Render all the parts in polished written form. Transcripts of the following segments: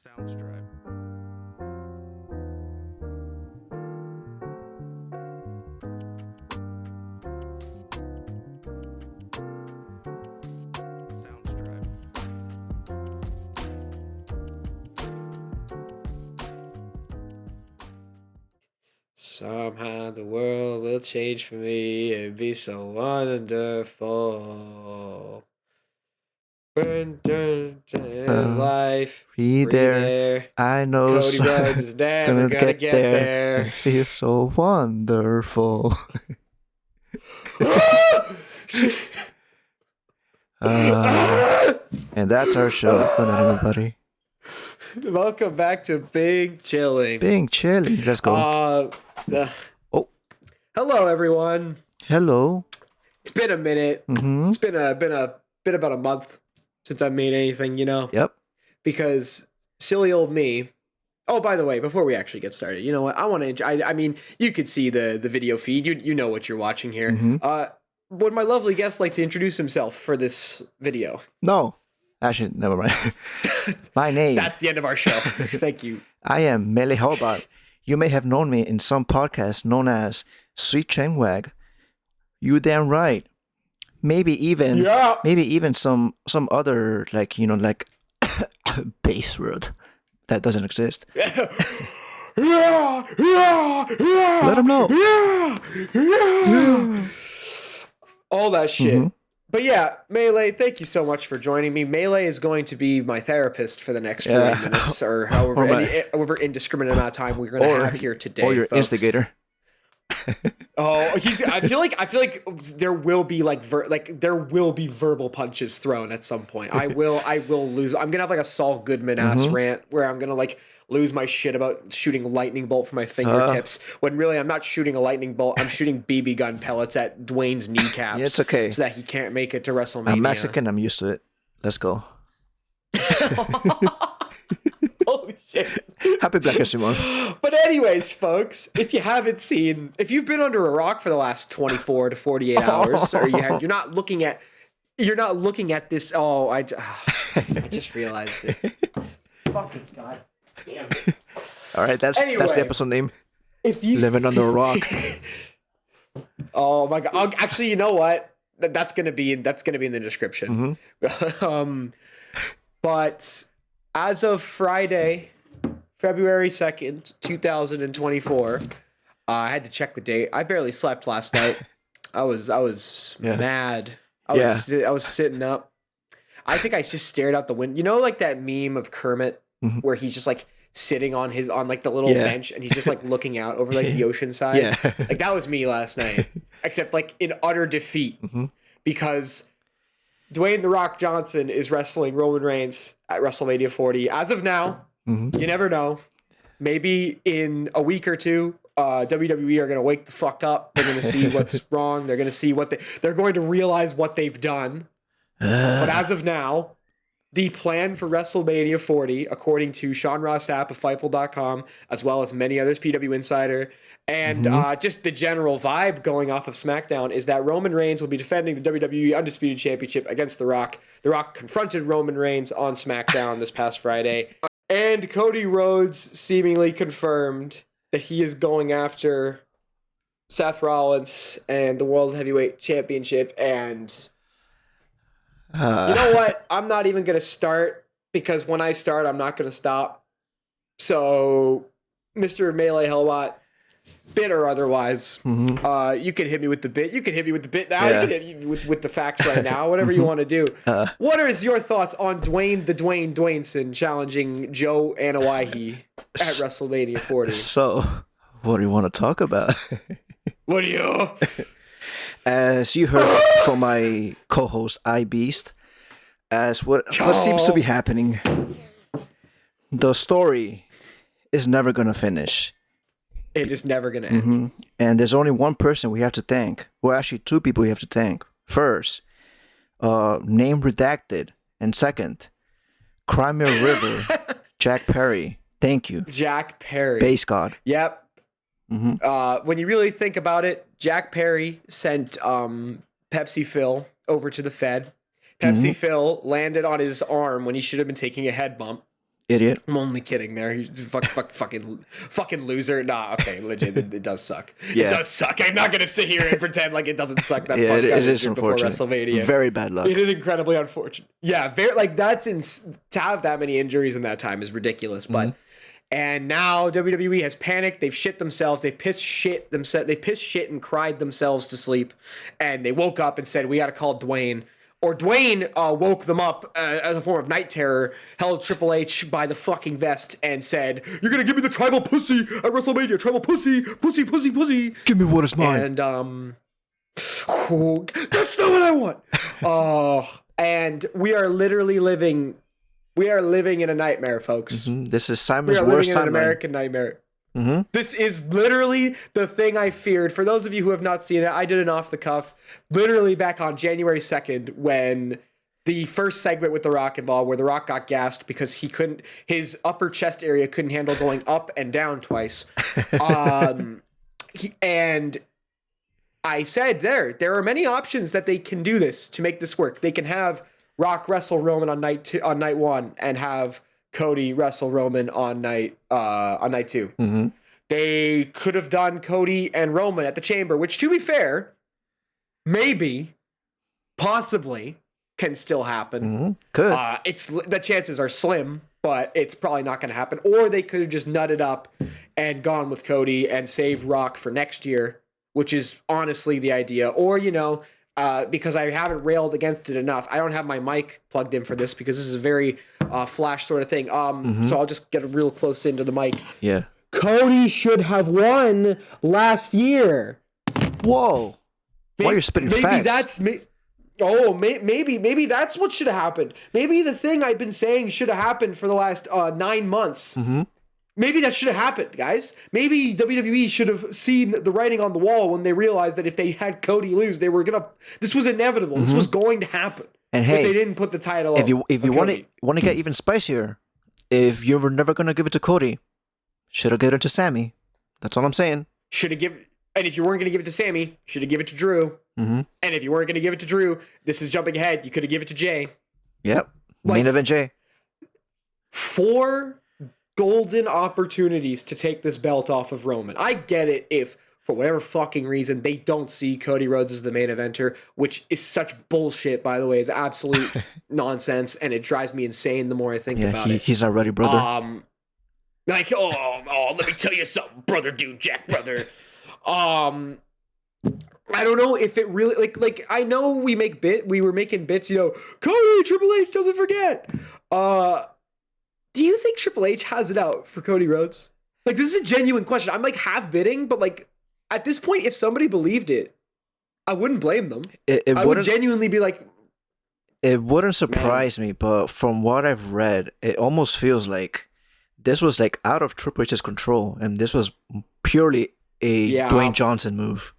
Soundstripe. Soundstripe. Somehow the world will change for me and be so wonderful. Life, Be there. I know Cody Rhodes is never gonna get there. It feels so wonderful. And that's our show. Good night, everybody. Welcome back to Big Chilling. Being chilly. Let's go. Oh. Hello, everyone. Hello. It's been a minute. Mm-hmm. It's been about a month since I made anything, you know? Yep. Because silly old me. Oh, by the way, before we actually get started, you know what? I want to. I mean, you could see the video feed. You know what you're watching here. Mm-hmm. Would my lovely guest like to introduce himself for this video? No. Actually, never mind. My name. That's the end of our show. Thank you. I am Melee Hellbot. You may have known me in some podcast known as Sweet Chinwag. You damn right. Maybe even some other like BasedWorld that doesn't exist. Let them know. All that shit. Mm-hmm. But yeah, Melee, thank you so much for joining me. Melee is going to be my therapist for the next 40 minutes or however indiscriminate amount of time we're going to have here today. Or your folks. instigator. I feel like there will be there will be verbal punches thrown at some point. I will lose. I'm gonna have like a Saul Goodman ass rant where I'm gonna like lose my shit about shooting a lightning bolt from my fingertips when really I'm not shooting a lightning bolt. I'm shooting BB gun pellets at Dwayne's kneecaps. Yeah, it's okay. So that he can't make it to WrestleMania. I'm Mexican. I'm used to it. Let's go. Holy shit. Happy Black History Month. But anyways, folks, if you've been under a rock for the last 24 to 48 hours, or you're not looking at this. Oh, I just realized it. Fucking god damn it. All right, that's the episode name. If you Living under a rock. Oh my god. Actually, you know what? That's gonna be in the description. But as of Friday, February 2nd, 2024, I had to check the date. I barely slept last night. I was mad. I was sitting up. I think I just stared out the window. You know, like that meme of Kermit where he's just like sitting on like the little bench and he's just like looking out over like the ocean side. Yeah. Like that was me last night, except like in utter defeat because Dwayne "The Rock" Johnson is wrestling Roman Reigns at WrestleMania 40. As of now, you never know. Maybe in a week or two, WWE are going to wake the fuck up. They're going to see what's wrong. They're going to see they're going to realize what they've done. But as of now, the plan for WrestleMania 40, according to Sean Ross Sapp of Fightful.com, as well as many others, PW Insider, and just the general vibe going off of SmackDown, is that Roman Reigns will be defending the WWE Undisputed Championship against The Rock. The Rock confronted Roman Reigns on SmackDown this past Friday. And Cody Rhodes seemingly confirmed that he is going after Seth Rollins and the World Heavyweight Championship. And you know what? I'm not even going to start because when I start, I'm not going to stop. So, Mr. Melee Hellbot, bit or otherwise, you can hit me with the bit. You can hit me with the bit now. You can hit me with the facts right now. Whatever you want to do. What is your thoughts on Dwayne Dwayneson challenging Joe Anoa'i at WrestleMania 40? So, what do you want to talk about? What do you? As you heard from my co-host iBeast, as what seems to be happening, the story is never gonna finish. It is never gonna end. And there's only one person we have to thank. Well, actually, two people we have to thank. First, name redacted, and second, Crimea River, Jack Perry. Thank you, Jack Perry, Base God. Yep. When you really think about it, Jack Perry sent Pepsi Phil over to the Fed. Pepsi Phil landed on his arm when he should have been taking a head bump. Idiot. I'm only kidding there. He's fucking loser. Nah, okay, legit. It does suck. Yeah. It does suck. I'm not gonna sit here and pretend like it doesn't suck. That Yeah, fuck it got is injured before unfortunate. WrestleMania. Very bad luck. It is incredibly unfortunate. Yeah, very like to have that many injuries in that time is ridiculous. But and now WWE has panicked. They've shit themselves. They pissed shit and cried themselves to sleep. And they woke up and said, "We got to call Dwayne." Or Dwayne woke them up as a form of night terror, held Triple H by the fucking vest and said, "You're gonna give me the tribal pussy at WrestleMania, tribal pussy, pussy, pussy, pussy. Give me what is mine." And that's not what I want. And we are literally living in a nightmare, folks. This is We Simon's are worst living in an timeline. American nightmare. This is literally the thing I feared. For those of you who have not seen it, I did an off the cuff, literally back on January 2nd, when the first segment with The Rock involved, where The Rock got gassed because his upper chest area couldn't handle going up and down twice. And I said there are many options that they can do this to make this work. They can have Rock wrestle Roman on night one, and have Cody wrestle Roman on night two. They could have done Cody and Roman at the Chamber, which, to be fair, maybe, possibly, can still happen. Could. The chances are slim, but it's probably not going to happen. Or they could have just nutted up and gone with Cody and saved Rock for next year, which is honestly the idea. Or, because I haven't railed against it enough, I don't have my mic plugged in for this because this is a very flash sort of thing. So I'll just get real close into the mic. Yeah. Cody should have won last year. Whoa. Why are you spitting maybe facts? That's me. Oh, maybe that's what should have happened. Maybe the thing I've been saying should have happened for the last 9 months. Maybe that should have happened, guys. Maybe WWE should have seen the writing on the wall when they realized that if they had Cody lose, this was inevitable. This was going to happen. And hey, if they didn't put the title if you want Cody. to get even spicier, if you were never gonna give it to Cody, should have given it to Sammy. That's all I'm saying. And if you weren't going to give it to Sammy, should have given it to Drew. And if you weren't going to give it to Drew, this is jumping ahead. You could have given it to Jay. Yep. Main event Jay. 4 golden opportunities to take this belt off of Roman. I get it if, for whatever fucking reason, they don't see Cody Rhodes as the main eventer, which is such bullshit, by the way. It's absolute nonsense, and it drives me insane the more I think about it. He's not ready, brother. Let me tell you something, brother, dude, Jack, brother. I don't know if it really like I know we were making bits, Cody, Triple H doesn't forget. Do you think Triple H has it out for Cody Rhodes? Like, this is a genuine question. I'm like half bidding, but like at this point, if somebody believed it, I wouldn't blame them. I would genuinely be like, it wouldn't surprise me, but from what I've read, it almost feels like this was like out of Triple H's control, and this was purely a Dwayne Johnson move.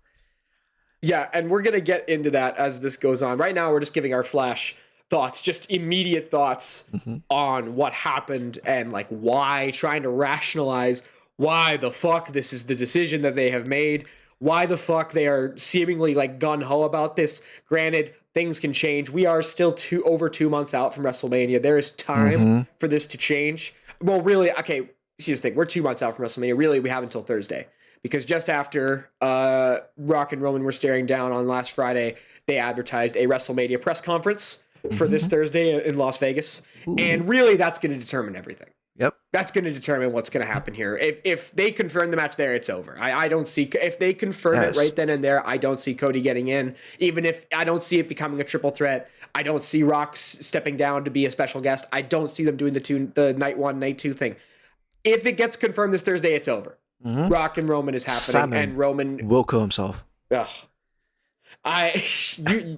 Yeah, and we're going to get into that as this goes on. Right now, we're just giving our flash thoughts, just immediate thoughts on what happened and like why, trying to rationalize why the fuck this is the decision that they have made, why the fuck they are seemingly like gung-ho about this. Granted, things can change. We are still over 2 months out from WrestleMania. There is time for this to change. Well, really, okay, here's the thing. We're 2 months out from WrestleMania. Really, we have until Thursday. Because just after Rock and Roman were staring down on last Friday, they advertised a WrestleMania press conference for this Thursday in Las Vegas. And really, that's going to determine everything. Yep. That's going to determine what's going to happen here. If they confirm the match there, it's over. I don't see... If they confirm it right then and there, I don't see Cody getting in. Even if I don't see it becoming a triple threat. I don't see Rock stepping down to be a special guest. I don't see them doing the night 1, night 2 thing. If it gets confirmed this Thursday, it's over. Rock and Roman is happening, Simon and Roman will kill himself. Ugh.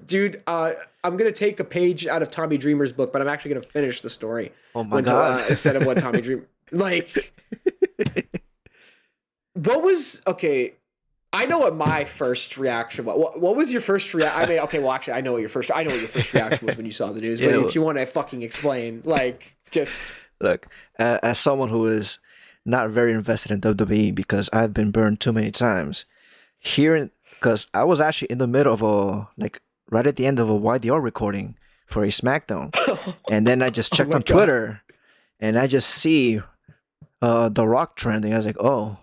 Dude, I'm gonna take a page out of Tommy Dreamer's book, but I'm actually gonna finish the story. Oh my god! Instead of what Tommy Dreamer like. What was okay? I know what my first reaction was. What was your first reaction? I mean, okay, well, actually, I know what your first reaction was when you saw the news. But if you want to fucking explain, like, just look, as someone who is not very invested in WWE because I've been burned too many times. Because I was actually in the middle of right at the end of a YDR recording for a SmackDown. And then I just checked on Twitter and I just see The Rock trending. I was like, oh,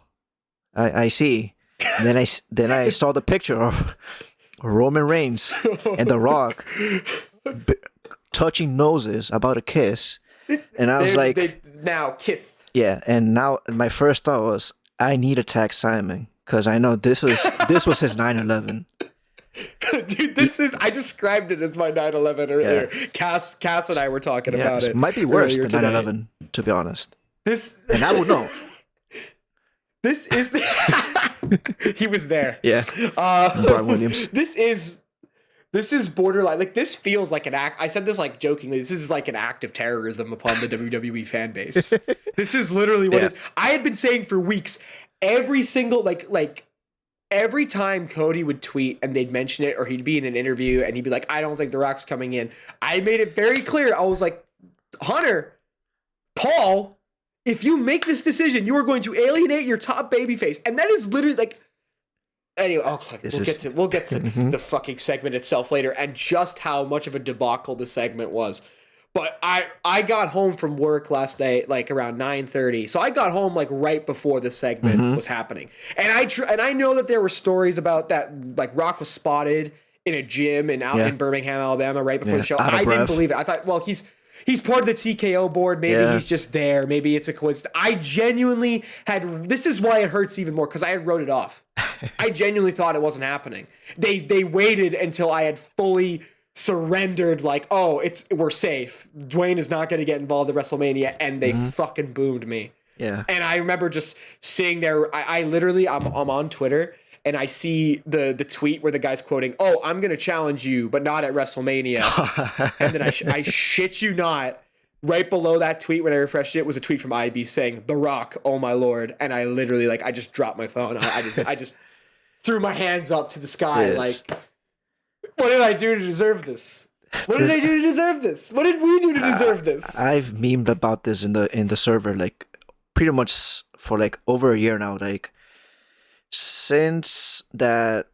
I see. And then I saw the picture of Roman Reigns and The Rock touching noses about a kiss, and I was now kiss. Yeah, and now my first thought was, I need to tag Simon because I know this was his 9/11. Dude, I described it as my 9/11 earlier. Yeah. Cass and I were talking about it. Might be worse than 9/11, to be honest. And I would know. This is he was there. Yeah. Brian Williams. This is borderline. Like, this feels like an act. I said this like jokingly. This is like an act of terrorism upon the WWE fan base. This is literally what it is. I had been saying for weeks, every single like every time Cody would tweet and they'd mention it, or he'd be in an interview and he'd be like, I don't think The Rock's coming in. I made it very clear. I was like, Hunter, Paul, if you make this decision, you are going to alienate your top babyface. And that is literally like, anyway, okay, we'll get to the fucking segment itself later and just how much of a debacle the segment was. But I got home from work last night like around 9:30. So I got home like right before the segment was happening. And I know that there were stories about that, like Rock was spotted in a gym in Birmingham, Alabama right before the show. I didn't believe it. I thought, well, he's part of the TKO board. Maybe he's just there. Maybe it's a coincidence. I genuinely this is why it hurts even more, because I had wrote it off. I genuinely thought it wasn't happening. They waited until I had fully surrendered, like, oh, we're safe. Dwayne is not going to get involved at WrestleMania, and they fucking boomed me. Yeah. And I remember just sitting there. I literally, I'm on Twitter, and I see the tweet where the guy's quoting, "Oh, I'm going to challenge you, but not at WrestleMania." And then I shit you not, right below that tweet when I refreshed it was a tweet from IB saying, "The Rock, oh my lord." And I literally, like, I just dropped my phone. I just threw my hands up to the sky, like, what did I do to deserve this? What did I do to deserve this? What did we do to deserve this? I've memed about this in the server, like, pretty much for like over a year now. Like, since that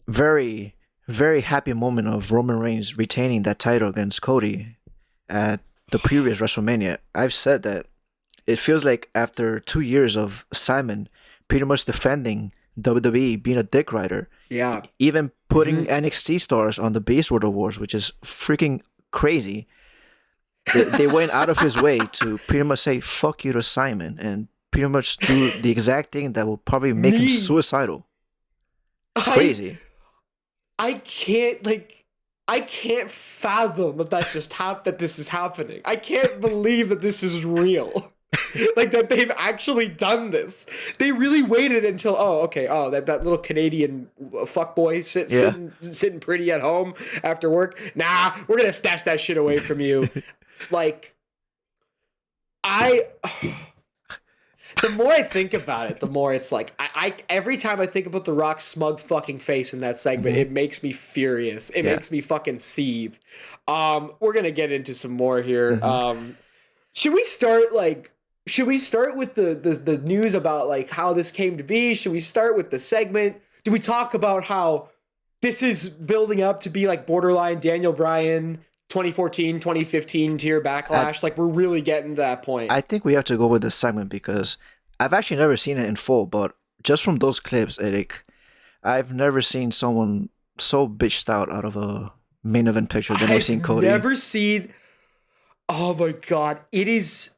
very, very happy moment of Roman Reigns retaining that title against Cody at the previous WrestleMania, I've said that it feels like after 2 years of Simon pretty much defending WWE, being a dick rider, even putting NXT stars on the BasedWorld Awards, which is freaking crazy. They went out of his way to pretty much say fuck you to Simon and pretty much do the exact thing that will probably make him suicidal. It's crazy. I can't fathom that this is happening. I can't believe that this is real. Like, that they've actually done this. They really waited until, that little Canadian fuckboy sitting pretty at home after work. Nah, we're gonna snatch that shit away from you. Like, the more I think about it, the more it's like, I every time I think about The Rock's smug fucking face in that segment, it makes me furious. It makes me fucking seethe. We're gonna get into some more here. Should we start with the news about like how this came to be? Should we start with the segment? Do we talk about how this is building up to be like borderline Daniel Bryan 2014, 2015 tier backlash? Like, we're really getting to that point. I think we have to go with this segment because I've actually never seen it in full, but just from those clips, Eric, I've never seen someone so bitched out of a main event picture than I've seen Cody. Never seen. Oh my God. It is.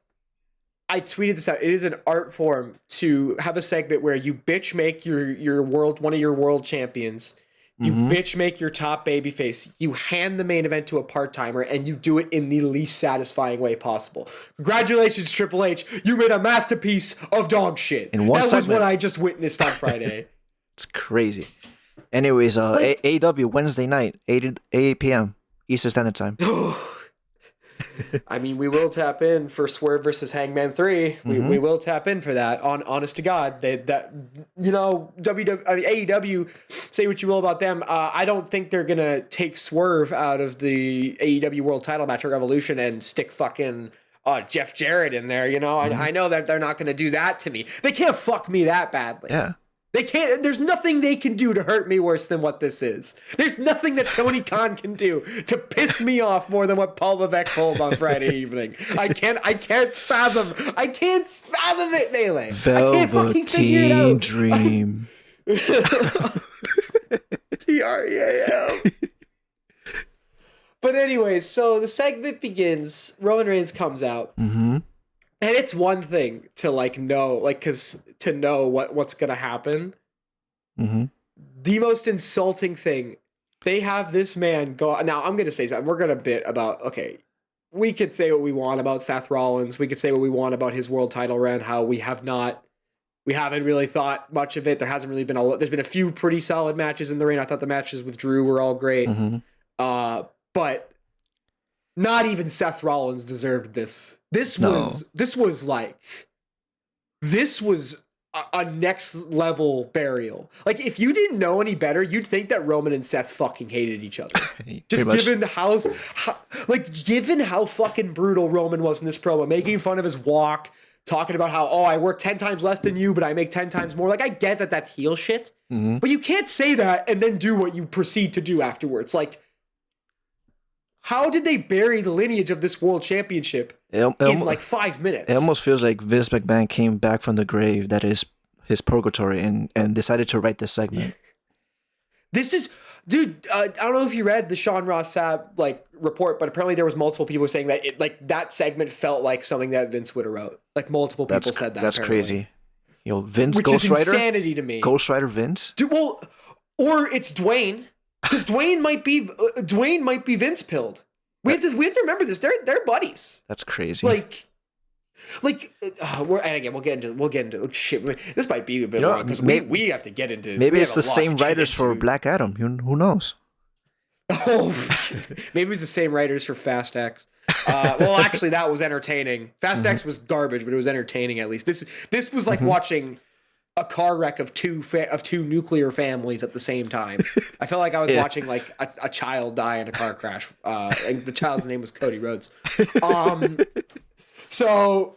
I tweeted this out. It is an art form to have a segment where you bitch make your one of your world champions. You bitch make your top babyface. You hand the main event to a part-timer, and you do it in the least satisfying way possible. Congratulations, Triple H. You made a masterpiece of dog shit. In one that segment. was what I just witnessed on Friday. It's crazy. Anyways, AEW Wednesday night, 8 p.m. Eastern Standard Time. I mean, we will tap in for Swerve versus Hangman 3. We will tap in for that. Honest to God, AEW. Say what you will about them. I don't think they're gonna take Swerve out of the AEW World Title match at Revolution and stick fucking Jeff Jarrett in there. You know, I know that they're not gonna do that to me. They can't fuck me that badly. Yeah, They can't. There's nothing they can do to hurt me worse than what this is. There's nothing that Tony Khan can do to piss me off more than what Paul Levesque pulled on Friday evening. I can't fathom it, Melee. I can't fucking figure it out. Dream. TREAM. But anyways, so the segment begins. Roman Reigns comes out. Mm-hmm. And it's one thing to know what's gonna happen. Mm-hmm. The most insulting thing, they have this man go. Now I'm gonna say something. We're gonna bit about. Okay, we could say what we want about Seth Rollins. We could say what we want about his world title run. How we haven't really thought much of it. There hasn't really been there's been a few pretty solid matches in the ring. I thought the matches with Drew were all great. Mm-hmm. But not even Seth Rollins deserved this. This was a next level burial. Like, if you didn't know any better, you'd think that Roman and Seth fucking hated each other. Just given how fucking brutal Roman was in this promo, making fun of his walk, talking about how, I work 10 times less than you, but I make 10 times more. Like, I get that that's heel shit, but you can't say that and then do what you proceed to do afterwards. Like, how did they bury the lineage of this world championship in like 5 minutes? It almost feels like Vince McMahon came back from the grave that is his purgatory and decided to write this segment. This is, dude, I don't know if you read the Sean Ross Sapp report, but apparently there was multiple people saying that that segment felt like something that Vince would have wrote. Like, multiple people said that. That's apparently. crazy. Vince Which Ghost is Rider? Insanity to me. Ghost Rider Vince? Dude, well, or it's Dwayne. Because Dwayne might be Vince pilled. We have to remember this. They're buddies. That's crazy. We'll get into. Oh, shit, this might be a bit long because we have to get into. Maybe it's the same writers for Black Adam. Who knows? Oh, maybe it's the same writers for Fast X. Well, actually, that was entertaining. Fast X was garbage, but it was entertaining at least. This was like watching a car wreck of two nuclear families at the same time. I felt like I was watching like a child die in a car crash. And the child's name was Cody Rhodes. So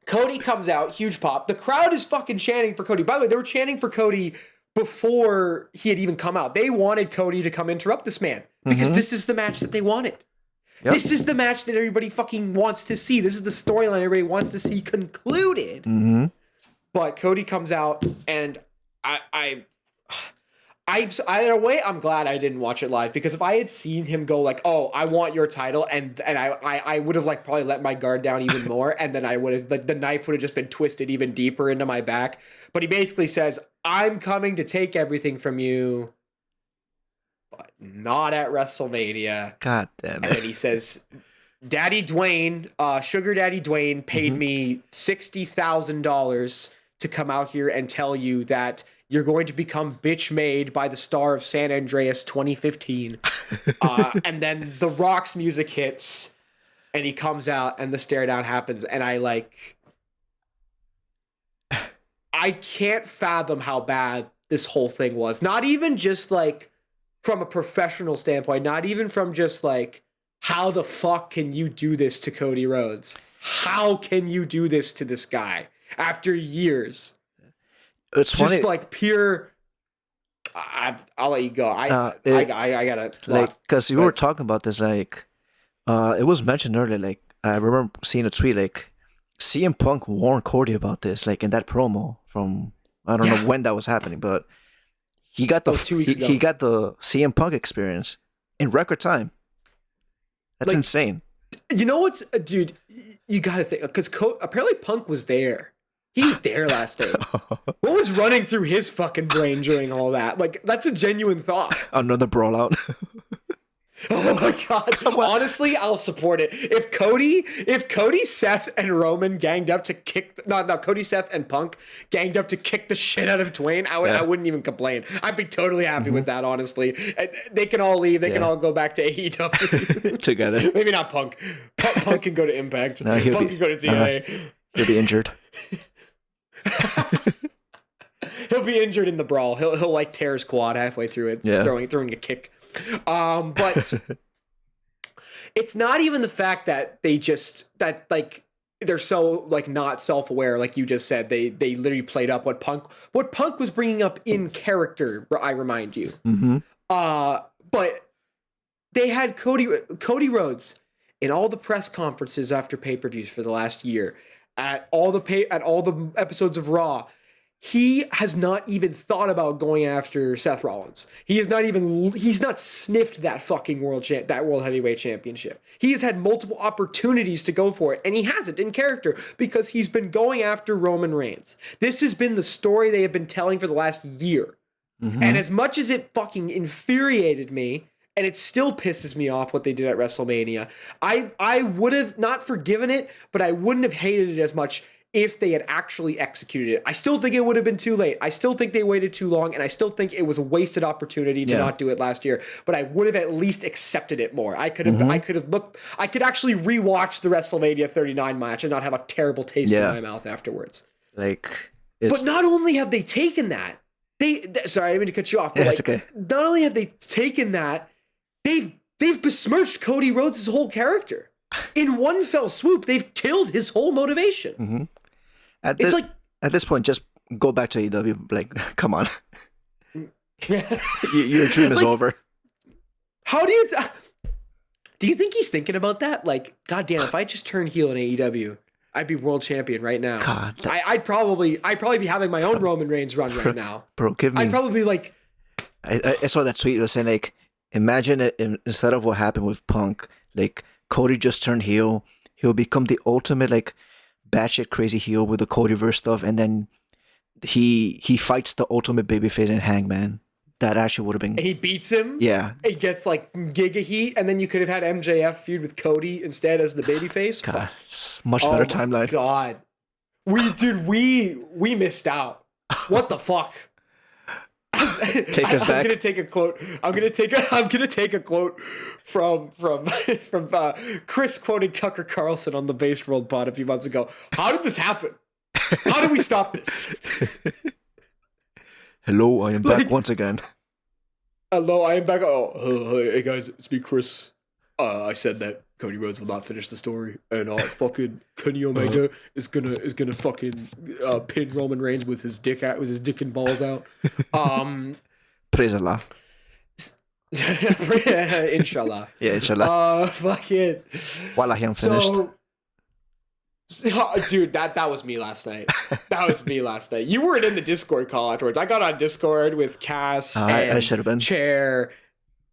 Cody comes out, huge pop. The crowd is fucking chanting for Cody. By the way, they were chanting for Cody before he had even come out. They wanted Cody to come interrupt this man because this is the match that they wanted. Yep. This is the match that everybody fucking wants to see. This is the storyline everybody wants to see concluded. Mm-hmm. But Cody comes out, and I in a way, I'm glad I didn't watch it live, because if I had seen him go like, "Oh, I want your title," and I would have like probably let my guard down even more, and then I would have the knife would have just been twisted even deeper into my back. But he basically says, "I'm coming to take everything from you, but not at WrestleMania." God damn it! And then he says, Daddy Dwayne, Sugar Daddy Dwayne paid me $60,000 to come out here and tell you that you're going to become bitch made by the star of San Andreas 2015. And then the Rock's music hits and he comes out and the stare down happens. And I can't fathom how bad this whole thing was. Not even just like from a professional standpoint, not even from just like, how the fuck can you do this to Cody Rhodes? How can you do this to this guy after years? It's just funny. Like pure. I'll let you go. I gotta like, because you were talking about this, like, it was mentioned earlier. Like, I remember seeing a tweet like CM Punk warned Cody about this, like in that promo from I don't know when that was happening, but he got the 2 weeks ago. He got the CM Punk experience in record time. That's insane. You know what's, dude? You gotta think, because apparently Punk was there. He was there last night. What was running through his fucking brain during all that? Like, that's a genuine thought. Another brawl out. Oh my god! Honestly, I'll support it. If Cody, Seth, and Roman ganged up to kick, Cody, Seth, and Punk ganged up to kick the shit out of Dwayne, I wouldn't even complain. I'd be totally happy with that. Honestly, they can all leave. They can all go back to AEW together. Maybe not Punk. Punk can go to Impact. No, Punk can go to TNA. He'll be injured. He'll be injured in the brawl. He'll like tear his quad halfway through it, throwing a kick. But it's not even the fact that they're so like not self-aware, like you just said. They literally played up what Punk was bringing up in character. I remind you. But they had Cody Rhodes in all the press conferences after pay-per-views for the last year, at all the episodes of Raw. He has not even thought about going after Seth Rollins. He's not sniffed that fucking world heavyweight championship. He has had multiple opportunities to go for it, and he hasn't in character because he's been going after Roman Reigns. This has been the story they have been telling for the last year. And as much as it fucking infuriated me, and it still pisses me off what they did at WrestleMania, I would have not forgiven it, but I wouldn't have hated it as much if they had actually executed it. I still think it would have been too late. I still think they waited too long, and I still think it was a wasted opportunity to not do it last year. But I would have at least accepted it more. I could actually rewatch the WrestleMania 39 match and not have a terrible taste in my mouth afterwards. But not only have they taken that, sorry, I didn't mean to cut you off. But okay. Not only have they taken that, they've besmirched Cody Rhodes' whole character. In one fell swoop, they've killed his whole motivation. At this point, just go back to AEW. Like, come on, your dream is over. How do you think he's thinking about that? Like, goddamn, if I just turned heel in AEW, I'd be world champion right now. God, I'd probably be having my own Roman Reigns run right now. Bro, give me. I'd probably be like. I saw that tweet. It was saying like, imagine it instead of what happened with Punk, like Cody just turned heel. He'll become the ultimate like batshit crazy heel with the Codyverse stuff, and then he fights the ultimate babyface in Hangman. That actually would have been. And he beats him. Yeah. He gets like giga heat, and then you could have had MJF feud with Cody instead as the babyface. God, much better timeline. God, we missed out. What the fuck? Take us back. I'm gonna take a quote. I'm gonna take a quote from Chris quoting Tucker Carlson on the BasedWorld pod a few months ago. How did this happen? How did we stop this? Hello, I am back once again. Hello, I am back. Oh, hey guys, it's me, Chris. I said that Cody Rhodes will not finish the story, and fucking Kenny Omega is gonna fucking pin Roman Reigns with his dick and balls out. Praise Allah. Inshallah. Yeah, inshallah. Fucking. While I am finished. Dude, that was me last night. That was me last night. You weren't in the Discord call afterwards. I got on Discord with Cass and I should have been. Chair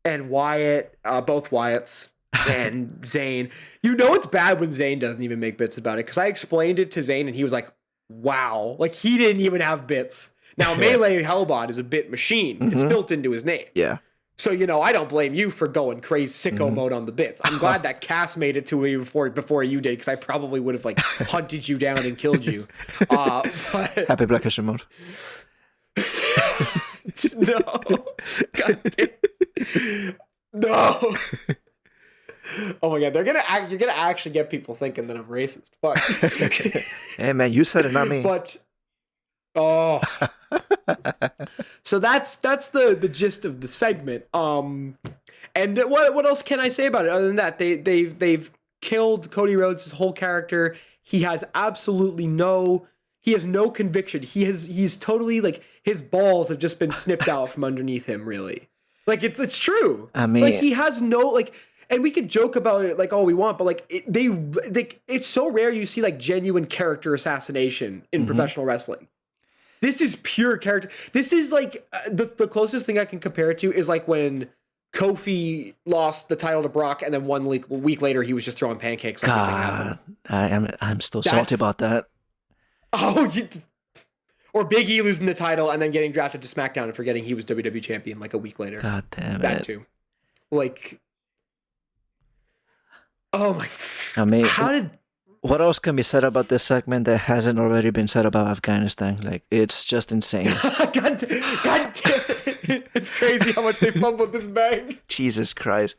and Wyatt, both Wyatts, and Zane. You know it's bad when Zane doesn't even make bits about it, because I explained it to Zane and he was like, wow. Like, he didn't even have bits. Now, Melee Hellbot is a bit machine. It's built into his name. Yeah. So, I don't blame you for going crazy sicko mode on the bits. I'm glad that Cass made it to me before you did, because I probably would have like hunted you down and killed you. But... Happy Black History Month. No. God damn. No. Oh my god, you're gonna actually get people thinking that I'm racist. Fuck. Hey man, you said it, not me. But so that's the gist of the segment. And what else can I say about it other than that? They've killed Cody Rhodes' whole character. He has no conviction. He's totally like, his balls have just been snipped out from underneath him, really. Like, it's true. I mean, like, he has no, like, and we could joke about it like all we want, but like it's so rare you see like genuine character assassination in professional wrestling. This is pure character. This is like the closest thing I can compare it to is like when Kofi lost the title to Brock, and then 1 week later he was just throwing pancakes. God, I'm still salty about that. Oh, or Big E losing the title and then getting drafted to SmackDown and forgetting he was WWE champion like a week later. God damn it. That too. Like, oh my. I mean, what else can be said about this segment that hasn't already been said about Afghanistan? Like, it's just insane. God damn it. It's crazy how much they fumbled this bag. Jesus Christ.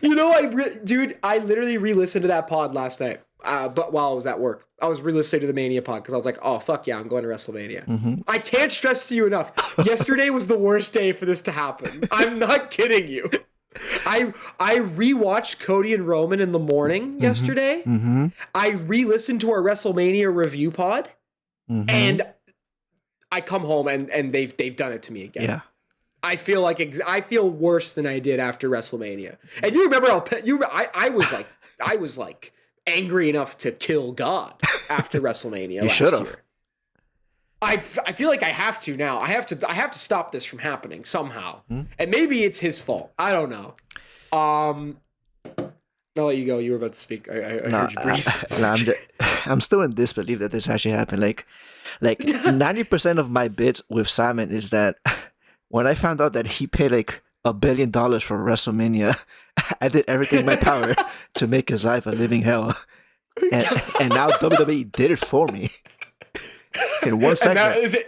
I literally re-listened to that pod last night. But while I was at work, I was re-listening to the Mania pod because I was like, oh, fuck yeah, I'm going to WrestleMania. I can't stress to you enough. Yesterday was the worst day for this to happen. I'm not kidding you. I rewatched Cody and Roman in the morning yesterday. I re-listened to our WrestleMania review pod, and I come home and they've done it to me again. Yeah. I feel like I feel worse than I did after WrestleMania. And you remember I was like angry enough to kill God after WrestleMania last year. I feel like I have to now. I have to stop this from happening somehow. And maybe it's his fault. I don't know. I'll let you go. You were about to speak. I heard you breathe. I'm still in disbelief that this actually happened. Like 90% of my bits with Simon is that when I found out that he paid like $1 billion for WrestleMania, I did everything in my power to make his life a living hell. And now WWE did it for me. In 1 second.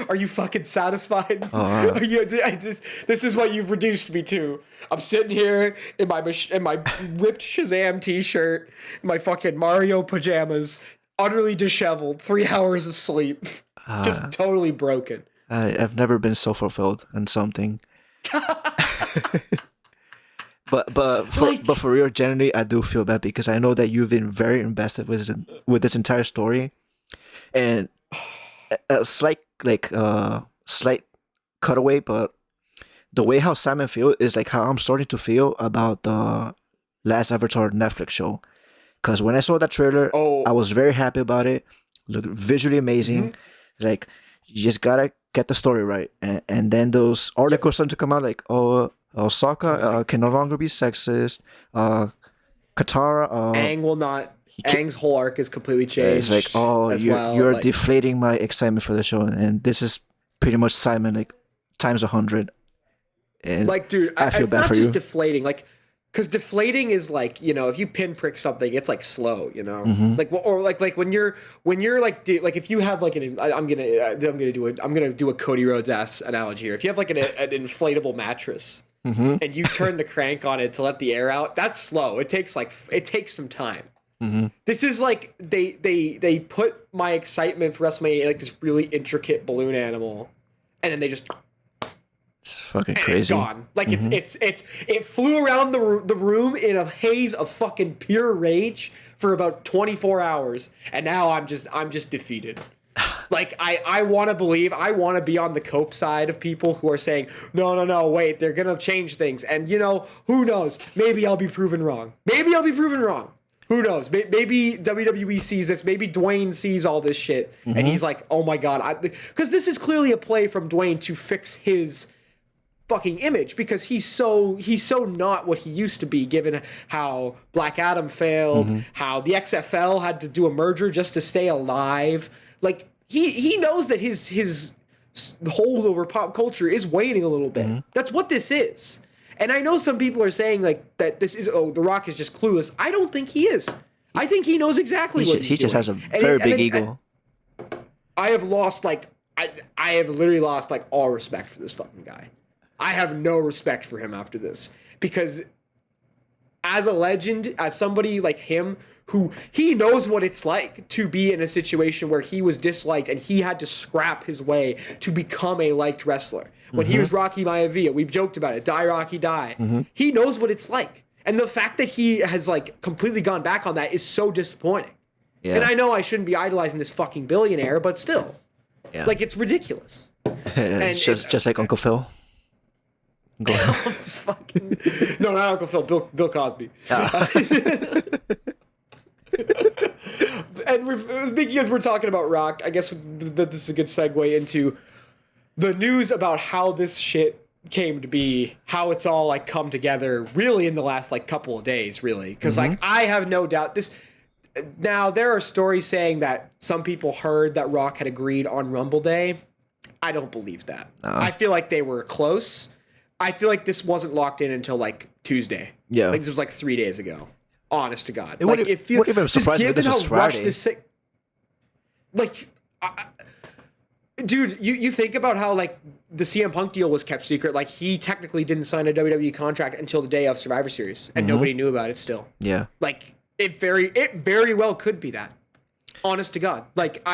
Are you fucking satisfied? This is what you've reduced me to. I'm sitting here in my ripped Shazam t-shirt, my fucking Mario pajamas, utterly disheveled, 3 hours of sleep, just totally broken. I've never been so fulfilled on something. But for real, generally, I do feel bad because I know that you've been very invested with this entire story, and a slight cutaway, but the way how Simon feels is like how I'm starting to feel about the last Avatar Netflix show. Because when I saw that trailer, I was very happy about it. Looked visually amazing. Like, you just gotta get the story right, and then those articles started to come out like, Sokka can no longer be sexist. Katara, Aang will not. Aang's whole arc is completely changed. It's like, you're deflating my excitement for the show, and this is pretty much Simon like times 100. And like, dude, I feel it's bad not for just you. deflating, like. Because deflating is like, if you pinprick something, it's like slow, like, or like when you're like if you have like I'm gonna do a Cody Rhodes ass analogy here. If you have like an inflatable mattress and you turn the crank on it to let the air out, that's slow. It takes some time. This is like they put my excitement for WrestleMania in like this really intricate balloon animal, and then they just. It's fucking crazy. It's gone. Like it flew around the room in a haze of fucking pure rage for about 24 hours, and now I'm just defeated. Like I want to believe, I want to be on the cope side of people who are saying no, wait, they're gonna change things, and who knows? Maybe I'll be proven wrong. Who knows? Maybe WWE sees this. Maybe Dwayne sees all this shit, and he's like, oh my god, because this is clearly a play from Dwayne to fix his fucking image, because he's so not what he used to be, given how Black Adam failed, how the XFL had to do a merger just to stay alive. Like he knows that his hold over pop culture is waning a little bit. That's what this is. And I know some people are saying like that this is The Rock is just clueless. I don't think he is. I think he knows exactly what he's doing. He just has a very big ego. I have lost I have literally lost like all respect for this fucking guy. I have no respect for him after this, because as a legend, as somebody like him, who he knows what it's like to be in a situation where he was disliked and he had to scrap his way to become a liked wrestler. When he was Rocky Maivia, we've joked about it, die Rocky die. He knows what it's like. And the fact that he has like completely gone back on that is so disappointing. Yeah. And I know I shouldn't be idolizing this fucking billionaire, but still. Yeah. Like, it's ridiculous. And just like Uncle Phil. Go ahead. Just fucking... No, not Uncle Phil. Bill Cosby. And speaking as we're talking about Rock, I guess that this is a good segue into the news about how this shit came to be, how it's all like come together really in the last like couple of days, really. Because like I have no doubt this. Now there are stories saying that some people heard that Rock had agreed on Rumble Day. I don't believe that. I feel like they were close. I feel like this wasn't locked in until like Tuesday. Yeah, like this was like 3 days ago. Honest to God, what if I'm surprised if this was Friday? Dude, you think about how like the CM Punk deal was kept secret. Like he technically didn't sign a WWE contract until the day of Survivor Series, and nobody knew about it still. Yeah, like it very well could be that. Honest to God, like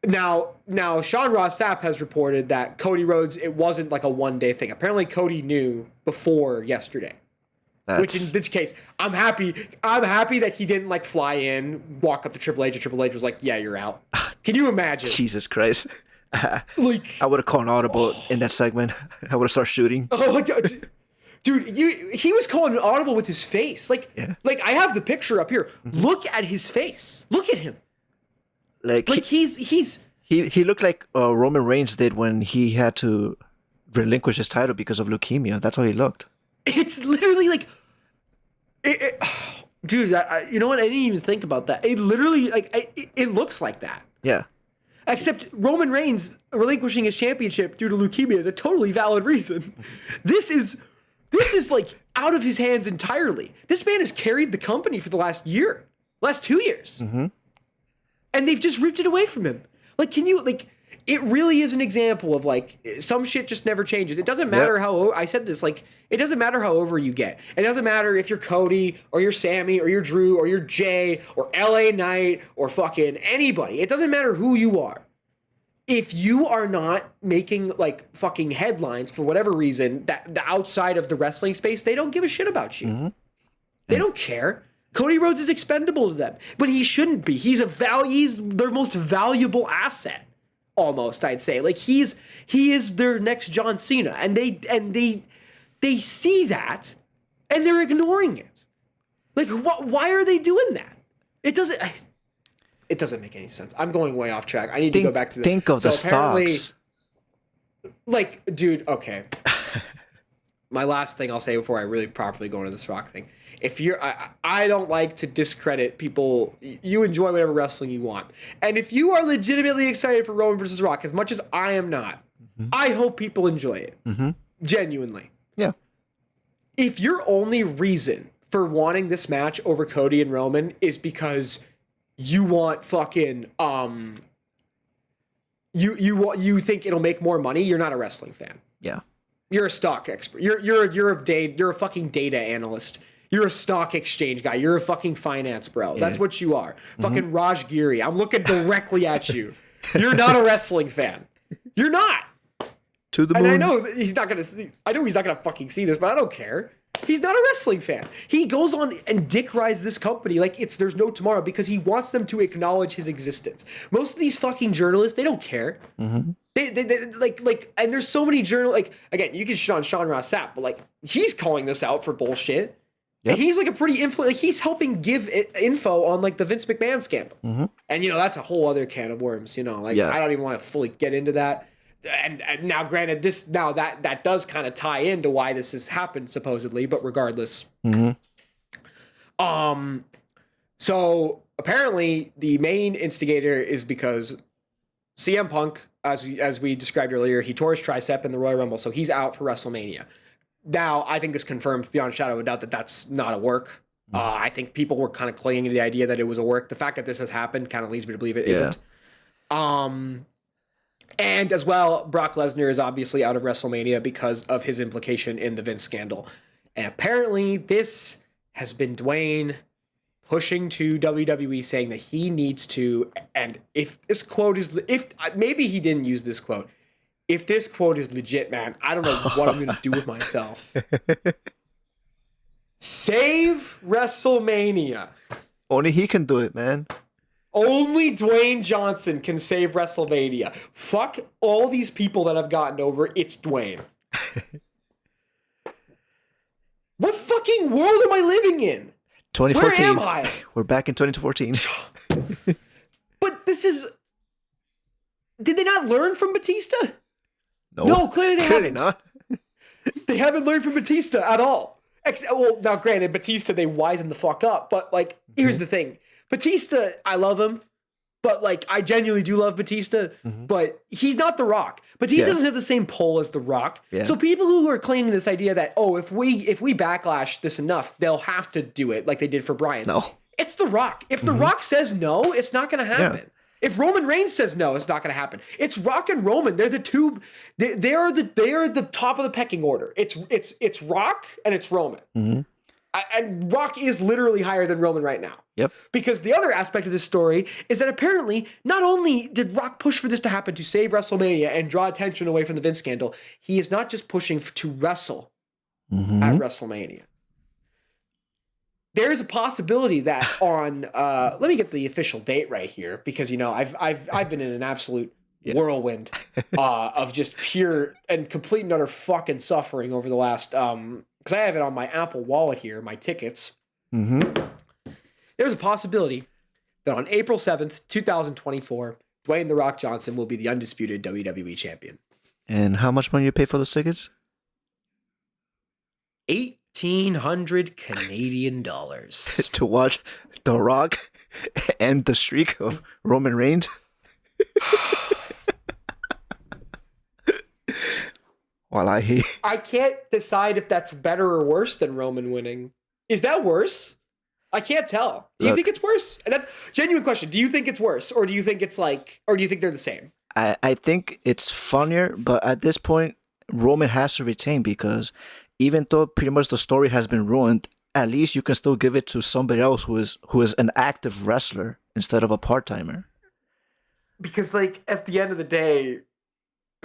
Now, Sean Ross Sapp has reported that Cody Rhodes, it wasn't like a one-day thing. Apparently, Cody knew before yesterday. Which in this case, I'm happy that he didn't like fly in, walk up to Triple H, and Triple H was like, "Yeah, you're out." Can you imagine? Jesus Christ! Like, I would have called an audible in that segment. I would have started shooting. Oh my god, dude! He was calling an audible with his face. Like I have the picture up here. Look at his face. Look at him. Like he looked like Roman Reigns did when he had to relinquish his title because of leukemia. That's how he looked. It's literally like, dude. You know what? I didn't even think about that. It literally it looks like that. Yeah. Except Roman Reigns relinquishing his championship due to leukemia is a totally valid reason. This is like out of his hands entirely. This man has carried the company for the last 2 years, and they've just ripped it away from him. Like, it really is an example of like some shit just never changes. It doesn't matter how I said this. Like, it doesn't matter how over you get. It doesn't matter if you're Cody or you're Sammy or you're Drew or you're Jay or LA Knight or fucking anybody. It doesn't matter who you are. If you are not making like fucking headlines for whatever reason, that the outside of the wrestling space, they don't give a shit about you. They don't care. Cody Rhodes is expendable to them, but he shouldn't be. He's their most valuable asset. Almost, I'd say. Like, he is their next John Cena, and they see that, and they're ignoring it. Like, why are they doing that? It doesn't make any sense. I'm going way off track. I need to go back to think of the stocks. Like, dude, okay. My last thing I'll say before I really properly go into this Rock thing. If you're, I don't like to discredit people. You enjoy whatever wrestling you want. And if you are legitimately excited for Roman versus Rock, as much as I am not, I hope people enjoy it. Genuinely. Yeah. If your only reason for wanting this match over Cody and Roman is because you want fucking, you think it'll make more money, you're not a wrestling fan. Yeah. You're a stock expert. You're a fucking data analyst. You're a stock exchange guy. You're a fucking finance bro. Yeah. That's what you are. Fucking Raj Giri. I'm looking directly at you. You're not a wrestling fan. You're not. To the moon. And I know he's not gonna see. I know he's not gonna fucking see this, but I don't care. He's not a wrestling fan. He goes on and dick rides this company like there's no tomorrow because he wants them to acknowledge his existence. Most of these fucking journalists, they don't care. They like, and there's so many again, you can shit on Sean Ross Sapp, but like, he's calling this out for bullshit. Yep. And he's like a pretty like, he's helping give info on like the Vince McMahon scandal. And that's a whole other can of worms, I don't even want to fully get into that. And now granted, that does kind of tie into why this has happened supposedly, but regardless. So apparently the main instigator is because CM Punk, as we described earlier, he tore his tricep in the Royal Rumble, so he's out for WrestleMania. Now, I think this confirms beyond a shadow of a doubt that that's not a work. I think people were kind of clinging to the idea that it was a work. The fact that this has happened kind of leads me to believe it isn't. And as well, Brock Lesnar is obviously out of WrestleMania because of his implication in the Vince scandal. And apparently this has been Dwayne pushing to WWE saying that he needs to, and if this quote is, maybe he didn't use this quote. If this quote is legit, man, I don't know what I'm going to do with myself. Save WrestleMania. Only he can do it, man. Only Dwayne Johnson can save WrestleMania. Fuck all these people that I've gotten over. It's Dwayne. What fucking world am I living in? 2014. Where am I? We're back in 2014. But this is... Did they not learn from Batista? No, clearly they haven't. Not. They haven't learned from Batista at all. Well, now granted, Batista, they wisen the fuck up. But like, here's the thing. Batista, I love him. But like, I genuinely do love Batista. But he's not The Rock. Batista doesn't have the same pull as The Rock. Yeah. So people who are clinging to this idea that, if we backlash this enough, they'll have to do it like they did for Bryan. No. It's The Rock. If The Rock says no, it's not going to happen. Yeah. If Roman Reigns says no, it's not going to happen. It's Rock and Roman. They're the two. They are the top of the pecking order. It's Rock and it's Roman. And Rock is literally higher than Roman right now. Yep. Because the other aspect of this story is that apparently not only did Rock push for this to happen to save WrestleMania and draw attention away from the Vince scandal, he is not just pushing to wrestle at WrestleMania. There is a possibility that on let me get the official date right here, because I've been in an absolute whirlwind of just pure and complete and utter fucking suffering over the last because I have it on my Apple Wallet here, my tickets. There's a possibility that on April 7th, 2024, Dwayne The Rock Johnson will be the undisputed WWE champion. And how much money you pay for those tickets? 1,800 Canadian dollars. To watch The Rock end the streak of Roman Reigns? Well, I can't decide if that's better or worse than Roman winning. Is that worse? I can't tell. Do you think it's worse? And that's a genuine question. Do you think it's worse, or do you think it's or do you think they're the same? I think it's funnier, but at this point, Roman has to retain, because even though pretty much the story has been ruined, at least you can still give it to somebody else who is an active wrestler instead of a part-timer. Because at the end of the day,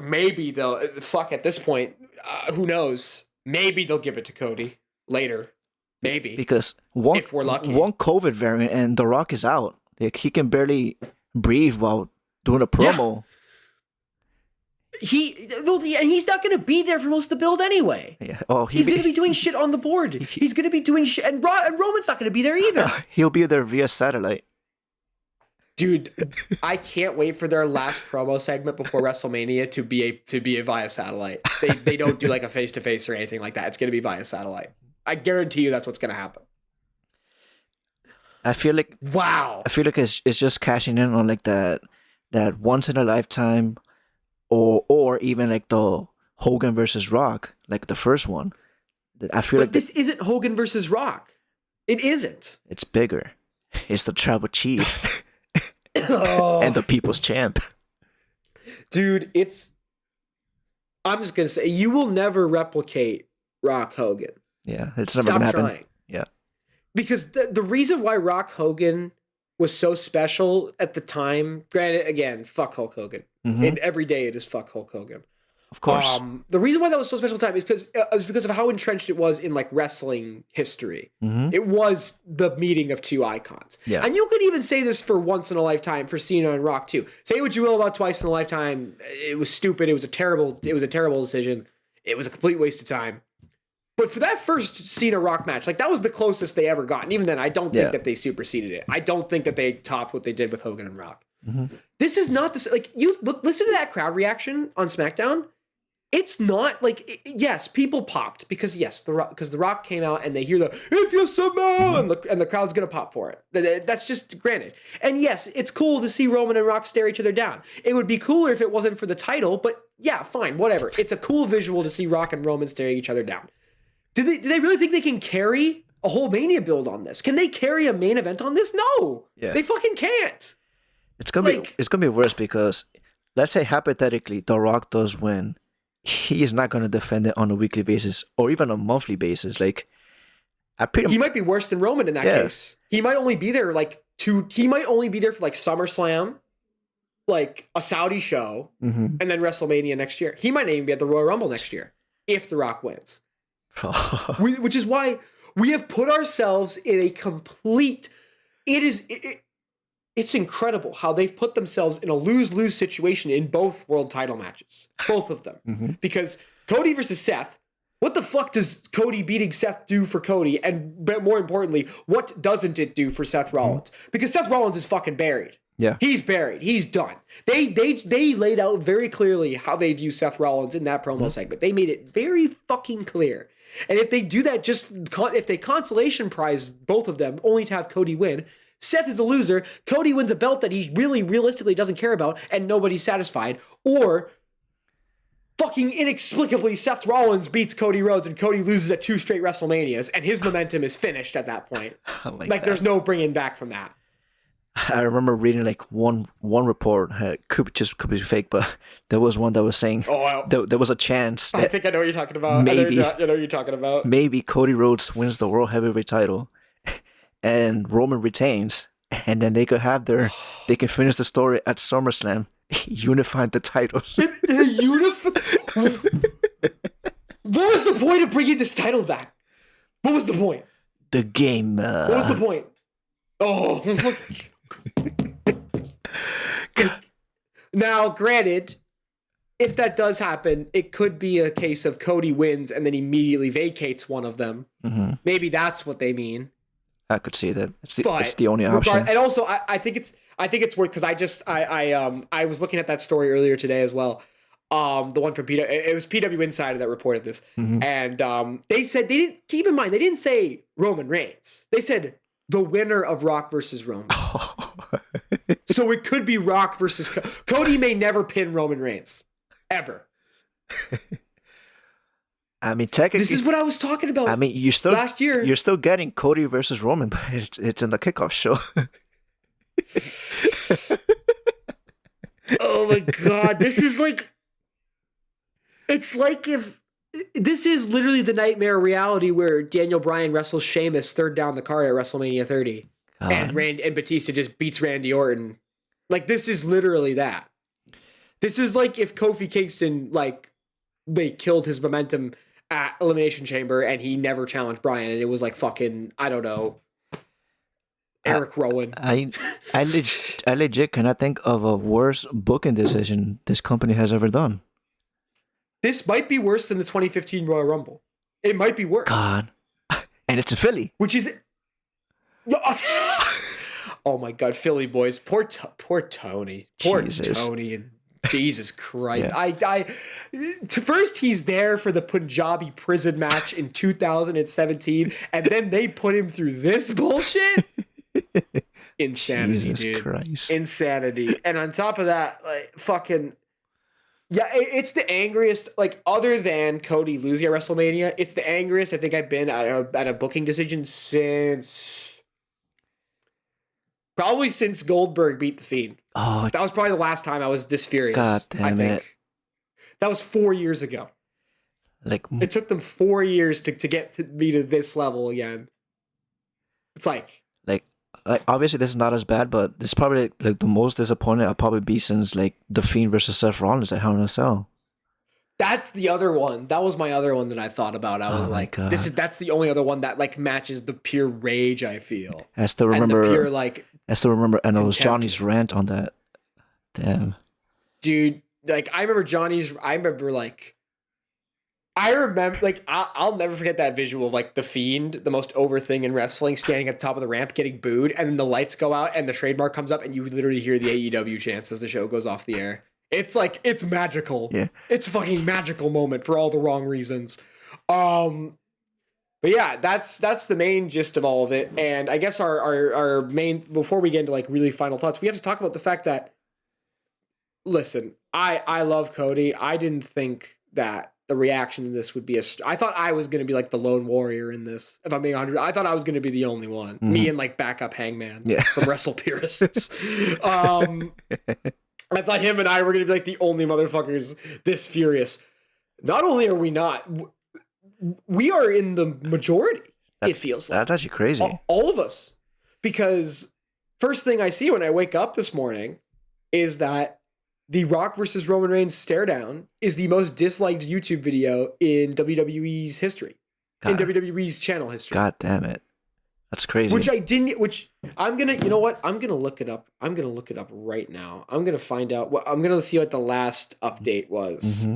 maybe they'll at this point, who knows? Maybe they'll give it to Cody later. Maybe. Because if we're lucky. One COVID variant and The Rock is out. He can barely breathe while doing a promo. Yeah. He's not going to be there for most of the build anyway. Yeah. Oh, he's going to be doing shit on the board. He's going to be doing shit, and Roman's not going to be there either. He'll be there via satellite. Dude, I can't wait for their last promo segment before WrestleMania to be a via satellite. They don't do a face-to-face or anything like that. It's going to be via satellite. I guarantee you that's what's going to happen. I feel like it's just cashing in on that once in a lifetime, or even the Hogan versus Rock, the first one. But this isn't Hogan versus Rock. It isn't. It's bigger. It's the tribal chief and the people's champ. Dude, I'm just gonna say, you will never replicate Rock Hogan. Yeah, it's never gonna happen. Trying. Yeah, because the reason why Rock Hogan was so special at the time, granted, again, fuck Hulk Hogan. And every day it is fuck Hulk Hogan. Of course. The reason why that was so special at the time is because of how entrenched it was in wrestling history. It was the meeting of two icons. Yeah. And you could even say this for Once in a Lifetime, for Cena and Rock too. Say what you will about Twice in a Lifetime. It was stupid. It was a terrible decision. It was a complete waste of time. But for that first Cena Rock match, that was the closest they ever got. And even then, I don't think that they superseded it. I don't think that they topped what they did with Hogan and Rock. This is not this. You listen to that crowd reaction on SmackDown. It's not yes, people popped because the Rock came out and they hear the "if you smell" and the crowd's gonna pop for it. That's just granted. And yes, it's cool to see Roman and Rock stare each other down. It would be cooler if it wasn't for the title, but yeah, fine, whatever. It's a cool visual to see Rock and Roman staring each other down. Do they really think they can carry a whole Mania build on this? Can they carry a main event on this? No, they fucking can't. It's gonna be worse, because let's say hypothetically The Rock does win. He is not going to defend it on a weekly basis or even a monthly basis. He might be worse than Roman in that case. He might only be there he might only be there for SummerSlam, a Saudi show, and then WrestleMania next year. He might not even be at the Royal Rumble next year if The Rock wins. Which is why we have put ourselves in a complete. It's incredible how they've put themselves in a lose-lose situation in both world title matches. Both of them. Because Cody versus Seth, what the fuck does Cody beating Seth do for Cody? And more importantly, what doesn't it do for Seth Rollins? Because Seth Rollins is fucking buried. Yeah. He's buried. He's done. They laid out very clearly how they view Seth Rollins in that promo segment. They made it very fucking clear. And if they do that, if they consolation prize both of them only to have Cody win, Seth is a loser. Cody wins a belt that he really realistically doesn't care about and nobody's satisfied. Or fucking inexplicably Seth Rollins beats Cody Rhodes and Cody loses at 2 straight WrestleManias and his momentum is finished at that point. There's no bringing back from that. I remember reading like one report. Could be fake, but there was one that was saying Oh, wow. there was a chance I that think I know what you're talking about. maybe I know what you're talking about. maybe Cody Rhodes wins the World Heavyweight title, and Roman retains, and then they they can finish the story at SummerSlam, unifying the titles. What was the point of bringing this title back? What was the point? The game. What was the point? Oh. Now, granted, if that does happen, it could be a case of Cody wins and then immediately vacates one of them. Mm-hmm. Maybe that's what they mean. I could see that. It's the only option. And also, I think it's worth, because I was looking at that story earlier today as well. The one from it was PW Insider that reported this, and they said keep in mind they didn't say Roman Reigns. They said the winner of Rock versus Roman. So it could be Rock versus Cody. May never pin Roman Reigns ever. I mean, technically, this is what I was talking about. I mean, last year you're still getting Cody versus Roman, but it's in the kickoff show. Oh my god, this is like, it's like if this is literally the nightmare reality where Daniel Bryan wrestles Sheamus third down the card at WrestleMania 30, and Batista just beats Randy Orton. Like, this is literally that. This is like if Kofi Kingston, like, they killed his momentum at Elimination Chamber and he never challenged Bryan, and it was like fucking, I don't know, Eric Rowan. I legit cannot think of a worse booking decision this company has ever done. This might be worse than the 2015 Royal Rumble. It might be worse. God. And it's in Philly. Which is... Oh my God, Philly boys. Poor Tony. Poor Jesus. Tony. And Jesus Christ. Yeah. First, he's there for the Punjabi prison match in 2017, and then they put him through this bullshit? Insanity, Jesus dude. Christ. Insanity. And on top of that, like, fucking... Yeah, it's the angriest, like, other than Cody losing at WrestleMania, it's the angriest I think I've been at a booking decision since Goldberg beat The Fiend. Oh, that was probably the last time I was this furious. God damn it. That was 4 years ago. Like, it took them 4 years to get to me to this level again. It's like obviously this is not as bad, but this is probably like the most disappointing I'll probably be since like The Fiend versus Seth Rollins at Hell in a Cell. That's the other one. That was my other one that I thought about. I was like, that's the only other one that like matches the pure rage I feel. I still remember and it was contempt. Johnny's rant on that. Damn. Dude, like I remember I'll never forget that visual of like The Fiend, the most over thing in wrestling, standing at the top of the ramp getting booed, and then the lights go out and the trademark comes up and you literally hear the AEW chants as the show goes off the air. It's like, it's magical. Yeah. It's a fucking magical moment for all the wrong reasons. But yeah, that's the main gist of all of it. And I guess our main, before we get into like really final thoughts, we have to talk about the fact that, listen, I love Cody. I didn't think that the reaction to this would be I thought I was going to be like the lone warrior in this. If I'm being 100, I thought I was going to be the only one. Mm-hmm. Me and like backup Hangman from Wrestle Purists. I thought him and I were going to be like the only motherfuckers this furious. Not only are we not, we are in the majority. It feels like that's actually crazy. All of us, because first thing I see when I wake up this morning is that the Rock versus Roman Reigns stare down is the most disliked YouTube video in WWE's history. In WWE's channel history. God damn it. That's crazy. Which I'm going to, you know what? I'm going to look it up. I'm going to look it up right now. I'm going to find out I'm going to see what the last update was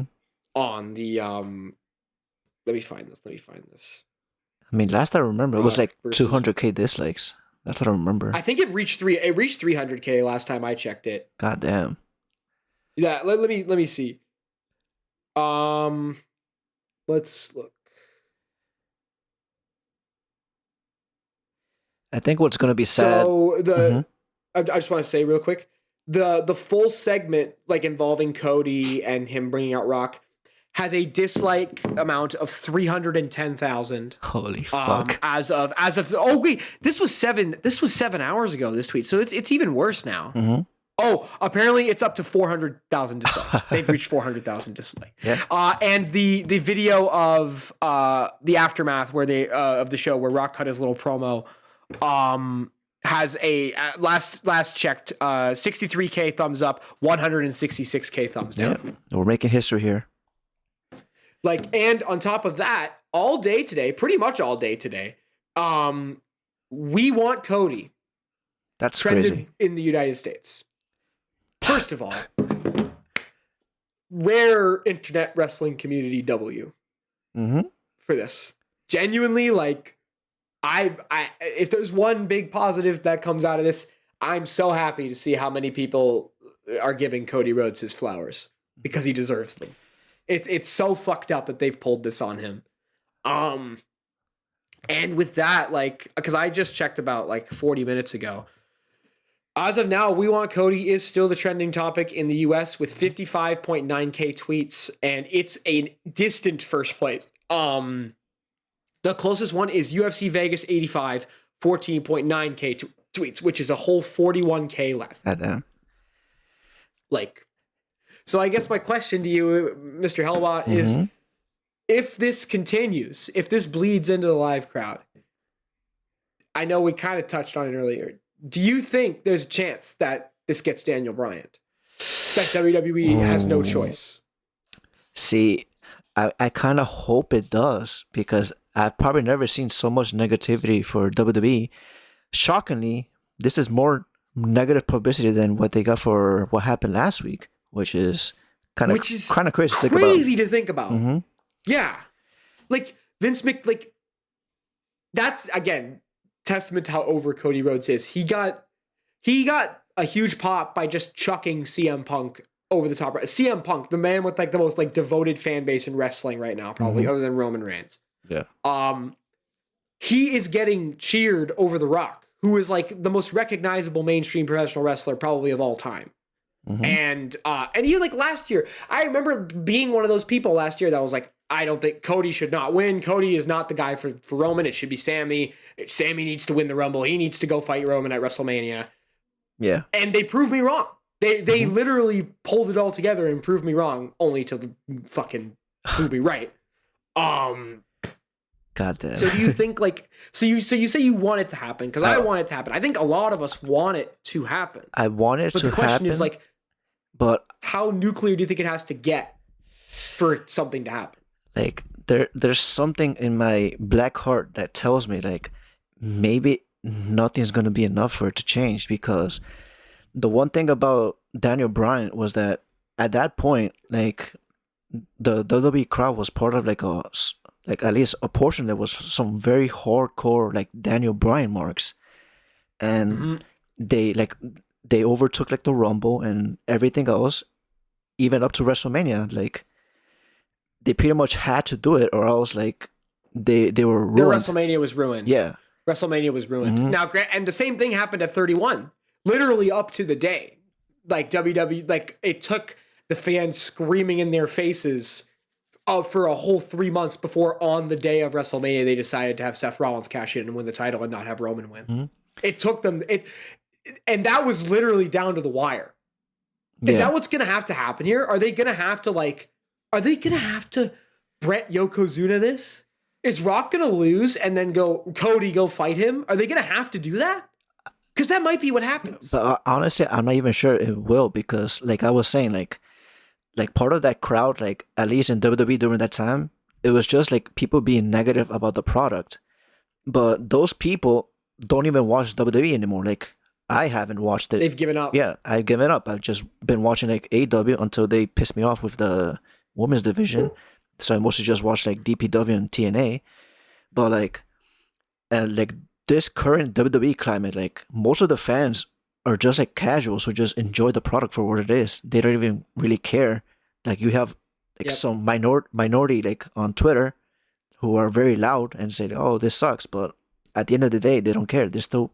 on the, let me find this. I mean, last I remember, it was like 200K dislikes. That's what I remember. I think it reached 300K last time I checked it. God damn. Yeah, let me see. Let's look. I think what's going to be sad. So I just want to say real quick, the full segment like involving Cody and him bringing out Rock has a dislike amount of 310,000. Holy fuck. As of oh wait, this was 7 hours ago, this tweet. So it's even worse now. Mm-hmm. Oh, apparently it's up to 400,000 dislikes. They've reached 400,000 dislikes. Yeah. And the video of the aftermath where they of the show where Rock cut his little promo has a last checked 63K thumbs up, 166K thumbs down. Yeah. We're making history here. Like, and on top of that, all day today, pretty much all day today, we want Cody. That's trended crazy. In the United States. First of all, rare internet wrestling community W for this. Genuinely, like, I if there's one big positive that comes out of this, I'm so happy to see how many people are giving Cody Rhodes his flowers because he deserves them. It's so fucked up that they've pulled this on him. And with that, like, because I just checked about like 40 minutes ago. As of now, We Want Cody is still the trending topic in the US with 55.9K tweets, and it's a distant first place. The closest one is UFC Vegas 85, 14.9K tweets, which is a whole 41K less. Like, so I guess my question to you, Mr. Hellbot, is if this continues, if this bleeds into the live crowd, I know we kind of touched on it earlier. Do you think there's a chance that this gets Daniel Bryan? That WWE has no choice? See, I kind of hope it does because I've probably never seen so much negativity for WWE. Shockingly, this is more negative publicity than what they got for what happened last week, which is kind of crazy to think about. Crazy to think about. Yeah. Like, Vince like, that's, again, testament to how over Cody Rhodes is. He got a huge pop by just chucking CM Punk over the top. CM Punk, the man with like the most like devoted fan base in wrestling right now, probably other than Roman Reigns. Yeah. He is getting cheered over The Rock, who is like the most recognizable mainstream professional wrestler probably of all time. And even like last year, I remember being one of those people last year that was like, I don't think Cody should not win. Cody is not the guy for Roman. It should be Sammy. Sammy needs to win the Rumble. He needs to go fight Roman at WrestleMania. Yeah. And they proved me wrong. They literally pulled it all together and proved me wrong, only to fucking prove me right. God damn. So do you think like you say you want it to happen? Because I want it to happen. I think a lot of us want it to happen. I want it to happen. But the question is like, but how nuclear do you think it has to get for something to happen? Like there's something in my black heart that tells me like maybe nothing's gonna be enough for it to change, because the one thing about Daniel Bryan was that at that point, like the WWE crowd was part of like at least a portion that was some very hardcore like Daniel Bryan marks, and they overtook like the Rumble and everything else, even up to WrestleMania. Like they pretty much had to do it, or else like they were ruined. Their WrestleMania was ruined. Yeah, WrestleMania was ruined. Now, and the same thing happened at 31, literally up to the day. Like WWE, like it took the fans screaming in their faces for a whole 3 months before on the day of WrestleMania they decided to have Seth Rollins cash in and win the title and not have Roman win. It took them and that was literally down to the wire. Is that what's gonna have to happen here? Are they gonna have to Brett Yokozuna this? Is Rock gonna lose and then Cody go fight him? Are they gonna have to do that? Because that might be what happens. But honestly, I'm not even sure it will, because like I was saying, like part of that crowd, like at least in WWE during that time, it was just like people being negative about the product. But those people don't even watch WWE anymore. Like I haven't watched it. They've given up. Yeah, I've given up. I've just been watching like AEW until they pissed me off with the women's division. So I mostly just watch like DPW and TNA. But like this current WWE climate, like most of the fans are just like casuals who just enjoy the product for what it is. They don't even really care. Like you have like some minority like on Twitter who are very loud and say, "Oh, this sucks," but at the end of the day, they don't care. They're still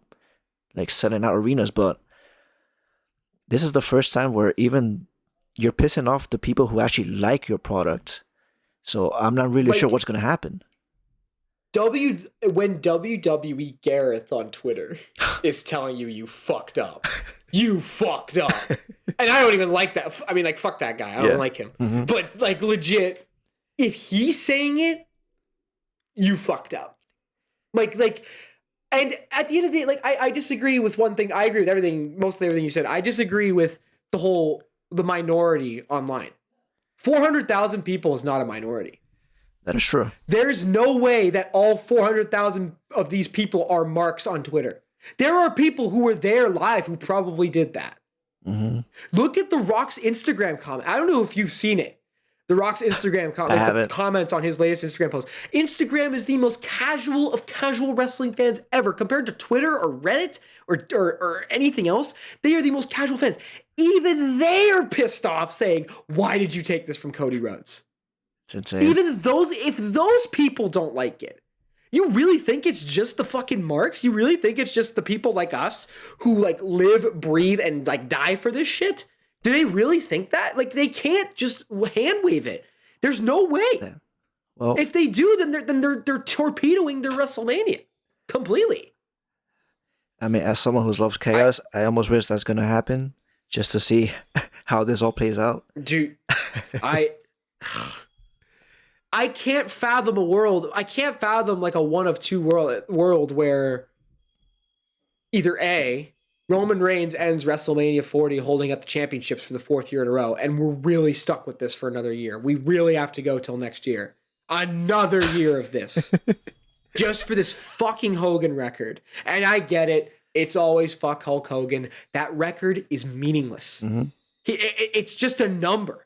like selling out arenas. But this is the first time where even you're pissing off the people who actually like your product, So I'm not really sure what's gonna happen. When WWE Gareth on Twitter is telling you fucked up. You fucked up. And I don't even like that. I mean, like, fuck that guy. I don't like him. Mm-hmm. But, like, legit, if he's saying it, you fucked up. Like, and at the end of the day, like, I disagree with one thing. I agree with everything, mostly everything you said. I disagree with the minority online. 400,000 people is not a minority. That is true. There's no way that all 400,000 of these people are marks on Twitter. There are people who were there live who probably did that. Mm-hmm. Look at The Rock's Instagram comment. I don't know if you've seen it. The Rock's Instagram comment, the comments on his latest Instagram post. Instagram is the most casual of casual wrestling fans ever. Compared to Twitter or Reddit or anything else, they are the most casual fans. Even they are pissed off saying, why did you take this from Cody Rhodes? It's insane. If those people don't like it, you really think it's just the fucking marks? You really think it's just the people like us who like live, breathe, and like die for this shit? Do they really think that? Like, they can't just hand wave it. There's no way. Yeah. Well, if they do, then they're torpedoing their WrestleMania completely. I mean, as someone who loves chaos, I almost wish that's gonna happen just to see how this all plays out. Dude, I can't fathom a world. I can't fathom like a one of two world where either A, Roman Reigns ends WrestleMania 40 holding up the championships for the 4th year in a row, and we're really stuck with this for another year. We really have to go till next year. Another year of this. Just for this fucking Hogan record. And I get it. It's always fuck Hulk Hogan. That record is meaningless. Mm-hmm. It's just a number.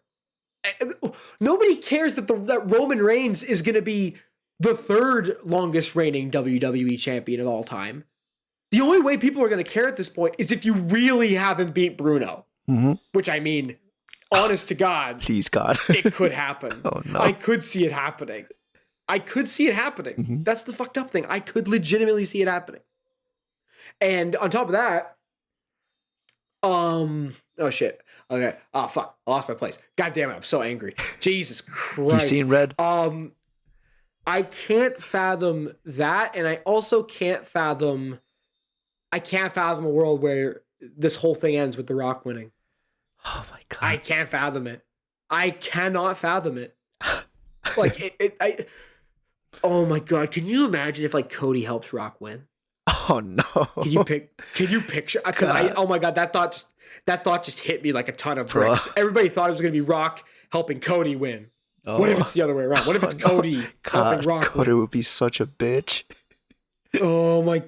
Nobody cares that Roman Reigns is going to be the 3rd longest reigning WWE champion of all time. The only way people are going to care at this point is if you really haven't beat Bruno. Mm-hmm. Which, I mean, honest to God. Please, God. It could happen. Oh, no. I could see it happening. Mm-hmm. That's the fucked up thing. I could legitimately see it happening. And on top of that, oh shit. Okay. Oh fuck. I lost my place. God damn it. I'm so angry. Jesus Christ. You seen red? I can't fathom that, and I also can't fathom a world where this whole thing ends with The Rock winning. Oh my God. I can't fathom it. I cannot fathom it. Like oh my God. Can you imagine if like Cody helps Rock win? Oh no. Can you picture? Because oh my God, that thought just hit me like a ton of bricks. Everybody thought it was going to be Rock helping Cody win. Oh. What if it's the other way around? What if it's Cody helping Rock Cody win? Would be such a bitch. Oh my.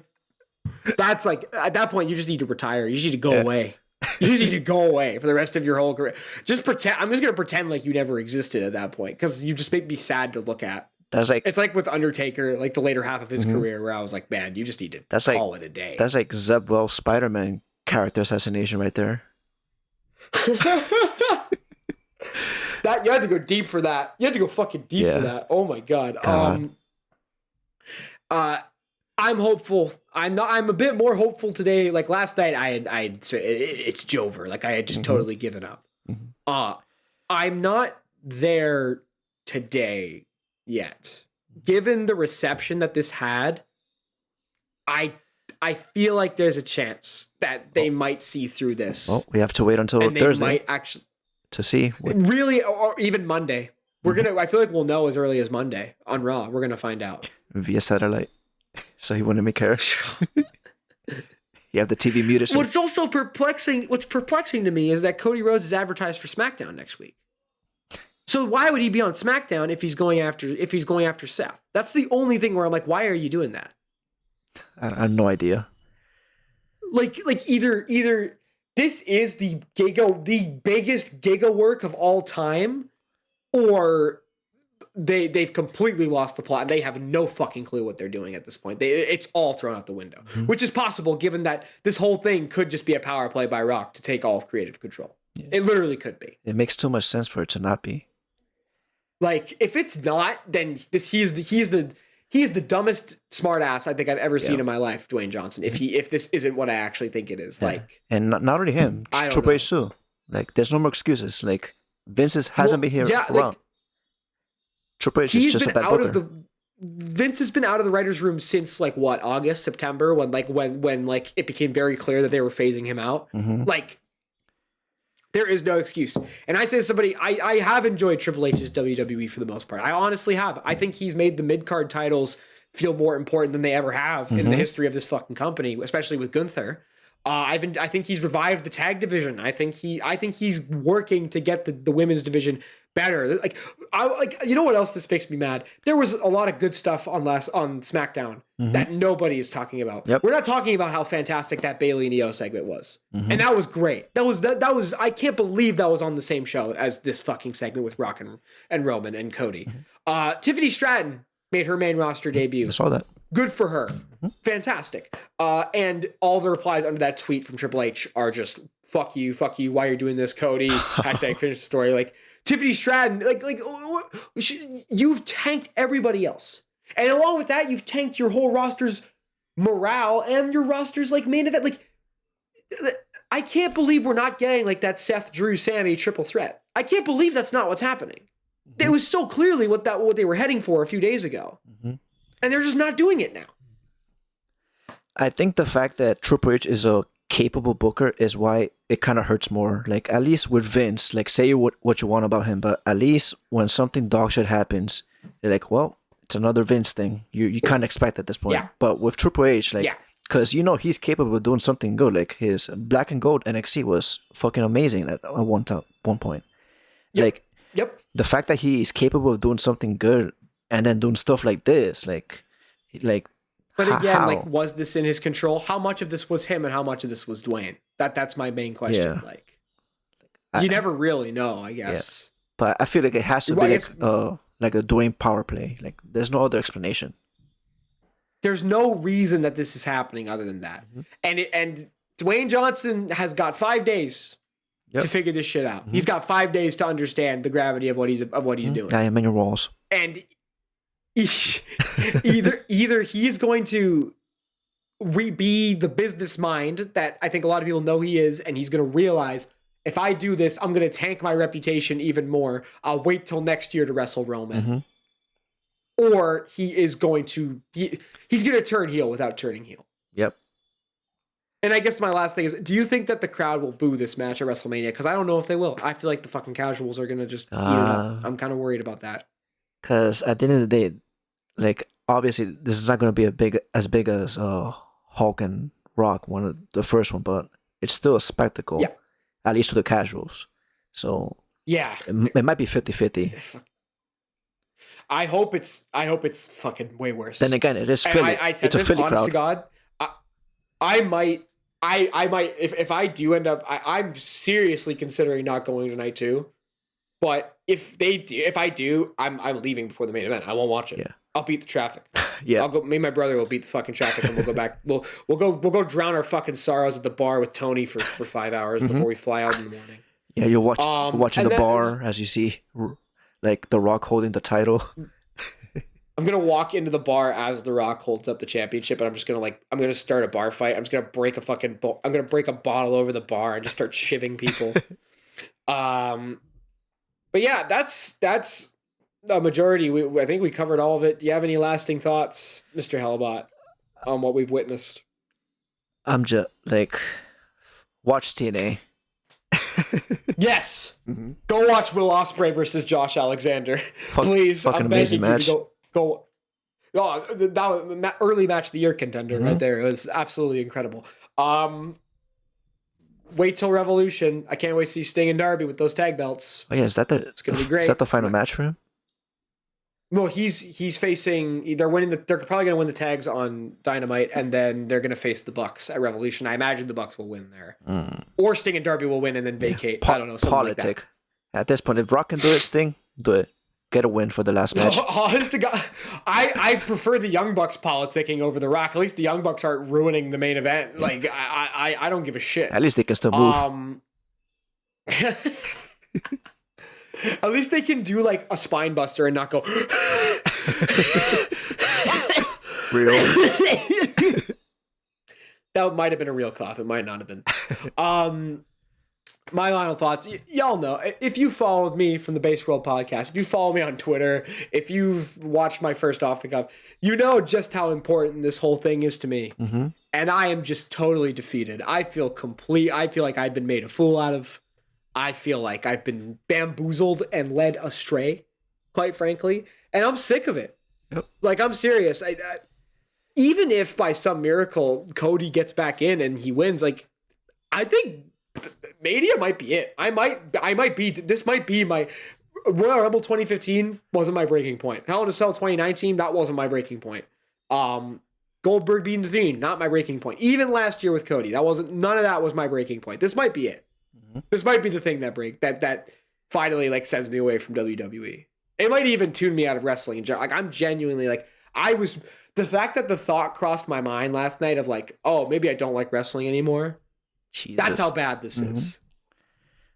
That's like, at that point, you just need to retire. You just need to go away. You just need to go away for the rest of your whole career. Just pretend. I'm just going to pretend like you never existed at that point because you just make me sad to look at. That's like, it's like with Undertaker, like the later half of his career, where I was like, man, you just need to call it a day. That's like Zebwell Spider-Man character assassination right there. That you had to go deep for that. You had to go fucking deep for that. Oh my God. I'm hopeful. I'm a bit more hopeful today. Like last night, it's Jover. Like I had just totally given up. Mm-hmm. I'm not there today yet. Given the reception that this had, I feel like there's a chance that they might see through this. Well, we have to wait until and Thursday. They might actually to see. Really, or even Monday. I feel like we'll know as early as Monday on Raw. We're gonna find out via satellite. So he wouldn't make care. You have the TV muted. What's also perplexing to me is that Cody Rhodes is advertised for SmackDown next week. So why would he be on SmackDown if he's going after Seth? That's the only thing where I'm like, why are you doing that? I have no idea. Like either this is the biggest giga work of all time, or they've completely lost the plot and they have no fucking clue what they're doing at this point. It's all thrown out the window, which is possible given that this whole thing could just be a power play by Rock to take all of creative control. Yeah. It literally could be. It makes too much sense for it to not be. Like if it's not, then he's the dumbest smartass I think I've ever seen in my life, Dwayne Johnson. If this isn't what I actually think it is, like, and not only him, Triple H too. Like, there's no more excuses. Like Vince hasn't been here for long. Triple H is just a bad booker. Vince has been out of the writers' room since like what, August, September, when like it became very clear that they were phasing him out. Like, there is no excuse. And I say to somebody, I have enjoyed Triple H's WWE for the most part. I honestly have. I think he's made the mid-card titles feel more important than they ever have in the history of this fucking company, especially with Gunther. I think he's revived the tag division. I think he's working to get the women's division better. Like, you know what else this makes me mad? There was a lot of good stuff on SmackDown that nobody is talking about. Yep. We're not talking about how fantastic that Bayley and Io segment was, and that was great. That was I can't believe that was on the same show as this fucking segment with Rock and Roman and Cody. Tiffany Stratton made her main roster debut. I saw that. Good for her. Fantastic. And all the replies under that tweet from Triple H are just, fuck you, why you're doing this, Cody, hashtag finish the story. Like, Tiffany Stratton, you've tanked everybody else. And along with that, you've tanked your whole roster's morale and your roster's, like, main event. Like, I can't believe we're not getting, like, that Seth, Drew, Sammy triple threat. I can't believe that's not what's happening. It was so clearly what they were heading for a few days ago. And they're just not doing it now. I think the fact that Triple H is a capable booker is why it kind of hurts more. Like, at least with Vince, like, say what you want about him, but at least when something dog shit happens, you're like, well, it's another Vince thing. You kind of expect at this point. Yeah. But with Triple H, like, because he's capable of doing something good. Like, his Black and Gold NXT was fucking amazing at one point. Like, the fact that he is capable of doing something good and then doing stuff like this, like. But again, like, was this in his control? How much of this was him and how much of this was Dwayne? That's my main question. Yeah. Like, you never really know, I guess. Yeah. But I feel like it has to be like a Dwayne power play. Like, there's no other explanation. There's no reason that this is happening other than that. And Dwayne Johnson has got 5 days to figure this shit out. He's got 5 days to understand the gravity of what he's doing. I am in your walls. And either he's going to be the business mind that I think a lot of people know he is, and he's going to realize, if I do this, I'm going to tank my reputation even more. I'll wait till next year to wrestle Roman. Or he is going to he's going to turn heel without turning heel. Yep. And I guess my last thing is, do you think that the crowd will boo this match at WrestleMania? Because I don't know if they will. I feel like the fucking casuals are going to just eat it up. I'm kind of worried about that. Because at the end of the day, like, obviously this is not going to be as big as Hulk and Rock, the first one, but it's still a spectacle, at least to the casuals. So it might be 50-50. I hope it's fucking way worse. Then again, it is Philly. I said it's this, a Philly honest crowd. to God, I might if I do end up, I'm seriously considering not going to night 2. But if I do, I'm leaving before the main event. I won't watch it. Yeah. I'll beat the traffic. Yeah. I'll go. Me and my brother will beat the fucking traffic, and we'll go back. We'll go drown our fucking sorrows at the bar with Tony for 5 hours before we fly out in the morning. Yeah, you're watching the bar as you see, like, The Rock holding the title. I'm gonna walk into the bar as The Rock holds up the championship, and I'm just gonna start a bar fight. I'm just gonna break I'm gonna break a bottle over the bar and just start shivving people. But yeah, that's the majority. I think we covered all of it. Do you have any lasting thoughts, Mr. Hellbot, on what we've witnessed? I'm just like, watch TNA. Yes, go watch Will Ospreay versus Josh Alexander, please. Fucking amazing match. Go. Oh, that was early match of the year contender right there. It was absolutely incredible. Wait till Revolution. I can't wait to see Sting and Darby with those tag belts. Oh yeah, it's gonna be great. Is that the final match for him? Well, he's facing. They're probably gonna win the tags on Dynamite, and then they're gonna face the Bucks at Revolution. I imagine the Bucks will win there, or Sting and Darby will win and then vacate. I don't know. Politic. Like at this point, if Rock can do it, Sting, do it. Get a win for the last match. Honest to God, I prefer the Young Bucks politicking over the Rock. At least the Young Bucks aren't ruining the main event. Like, I don't give a shit. At least they can still move. At least they can do, like, a spine buster and not go. Real. That might have been a real cough. It might not have been. my final thoughts, y'all know, if you followed me from the BasedWorld podcast, if you follow me on Twitter, if you've watched my first Off the Cuff, you know just how important this whole thing is to me. Mm-hmm. And I am just totally defeated. I feel like I've been made a fool out of. I feel like I've been bamboozled and led astray, quite frankly. And I'm sick of it. Yep. Like, I'm serious. Even if by some miracle Cody gets back in and he wins, like, I think Mania might be it. This might be my Royal Rumble 2015 wasn't my breaking point. Hell in a Cell 2019, that wasn't my breaking point. Goldberg beating the Fiend, not my breaking point. Even last year with Cody, none of that was my breaking point. This might be it. Mm-hmm. This might be the thing that finally like sends me away from WWE. It might even tune me out of wrestling in general. Like, I'm genuinely like, the fact that the thought crossed my mind last night of like, oh, maybe I don't like wrestling anymore. Jesus. That's how bad this is.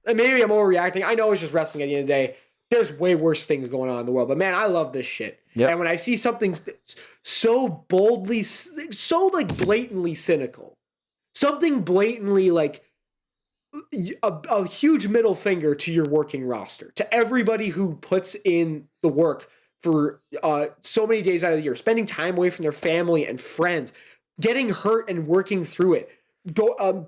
And maybe I'm overreacting. I know it's just wrestling at the end of the day. There's way worse things going on in the world, but man, I love this shit. Yep. And when I see something so boldly, so like blatantly cynical, something blatantly like a huge middle finger to your working roster, to everybody who puts in the work for so many days out of the year, spending time away from their family and friends, getting hurt and working through it,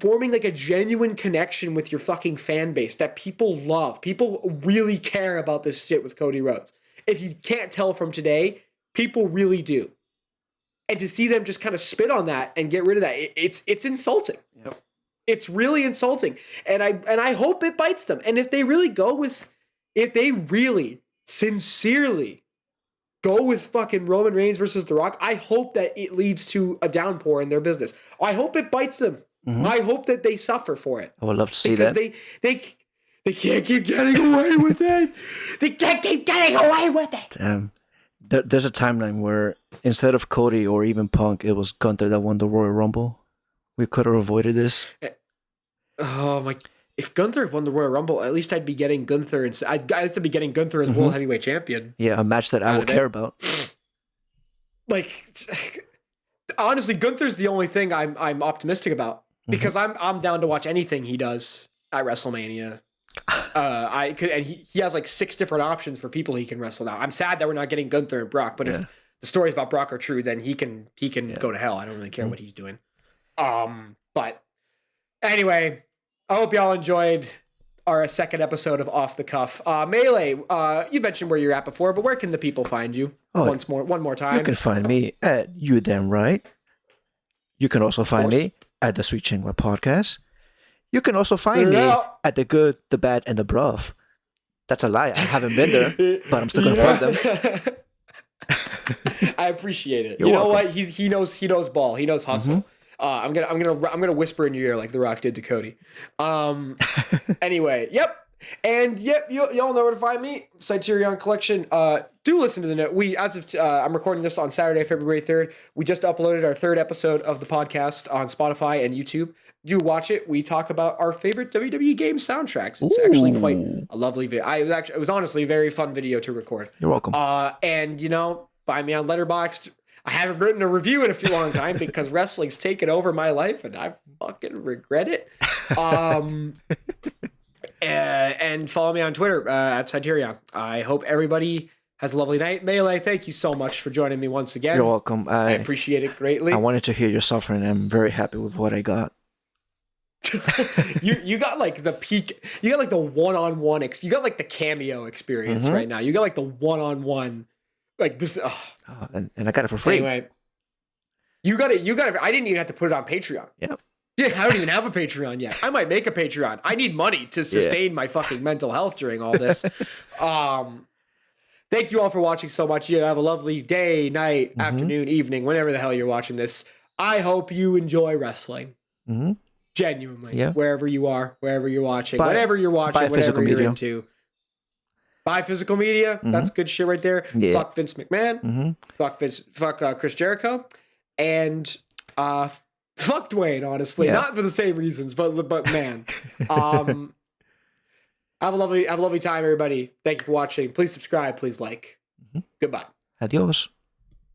forming like a genuine connection with your fucking fan base that people love. People really care about this shit with Cody Rhodes. If you can't tell from today, people really do. And to see them just kind of spit on that and get rid of that, it's insulting. Yep. It's really insulting. And I hope it bites them. And if they really sincerely go with fucking Roman Reigns versus The Rock, I hope that it leads to a downpour in their business. I hope it bites them. Mm-hmm. I hope that they suffer for it. I would love to see that. Because they can't keep getting away with it. They can't keep getting away with it. There's a timeline where instead of Cody or even Punk, it was Gunther that won the Royal Rumble. We could have avoided this. Oh my! If Gunther won the Royal Rumble, at least I'd be getting Gunther, and I'd be getting Gunther as World Heavyweight Champion. Yeah, a match that I would care about. Like, honestly, Gunther's the only thing I'm optimistic about because I'm down to watch anything he does at WrestleMania. And he has like 6 different options for people he can wrestle now. I'm sad that we're not getting Gunther and Brock, but if the stories about Brock are true, then he can go to hell. I don't really care what he's doing. But anyway, I hope y'all enjoyed our second episode of Off the Cuff. Melee, you mentioned where you're at before, but where can the people find you? One more time. You can find me at You Damn Right. You can also find me at the Sweet Chinwag podcast. You can also find me at the Good, the Bad, and the Bruv. That's a lie. I haven't been there, but I'm still gonna plug them. I appreciate it. You're welcome. What? He knows ball. He knows hustle. I'm gonna whisper in your ear like The Rock did to Cody. Anyway, y'all know where to find me. Criterion Collection. Do listen to the note. I'm recording this on Saturday, February 3rd. We just uploaded our 3rd episode of the podcast on Spotify and YouTube. Do watch it. We talk about our favorite WWE game soundtracks. It's actually quite a lovely video. It was honestly a very fun video to record. You're welcome. And find me on Letterboxd. I haven't written a review in a long time because wrestling's taken over my life and I fucking regret it. And follow me on Twitter at Criterion. I hope everybody has a lovely night. Melee, thank you so much for joining me once again. You're welcome. I appreciate it greatly. I wanted to hear your suffering. I'm very happy with what I got. you got like the peak. You got like the one-on-one. You got like the cameo experience right now. You got like the one-on-one. Like this. And I got it for free. Anyway, you got it. I didn't even have to put it on Patreon. Yep. I don't even have a Patreon yet. I might make a Patreon. I need money to sustain my fucking mental health during all this. Thank you all for watching so much. You have a lovely day, night, afternoon, evening, whenever the hell you're watching this. I hope you enjoy wrestling. Genuinely. Yeah. Wherever you are, wherever you're watching, whatever you're watching, whatever you're into. Buy physical media. That's good shit right there. Yeah. Fuck Vince McMahon. Fuck Chris Jericho. And fuck Dwayne, honestly. Not for the same reasons, but man. Have a lovely time, everybody. Thank you for watching. Please subscribe. Please like. Goodbye. Adios.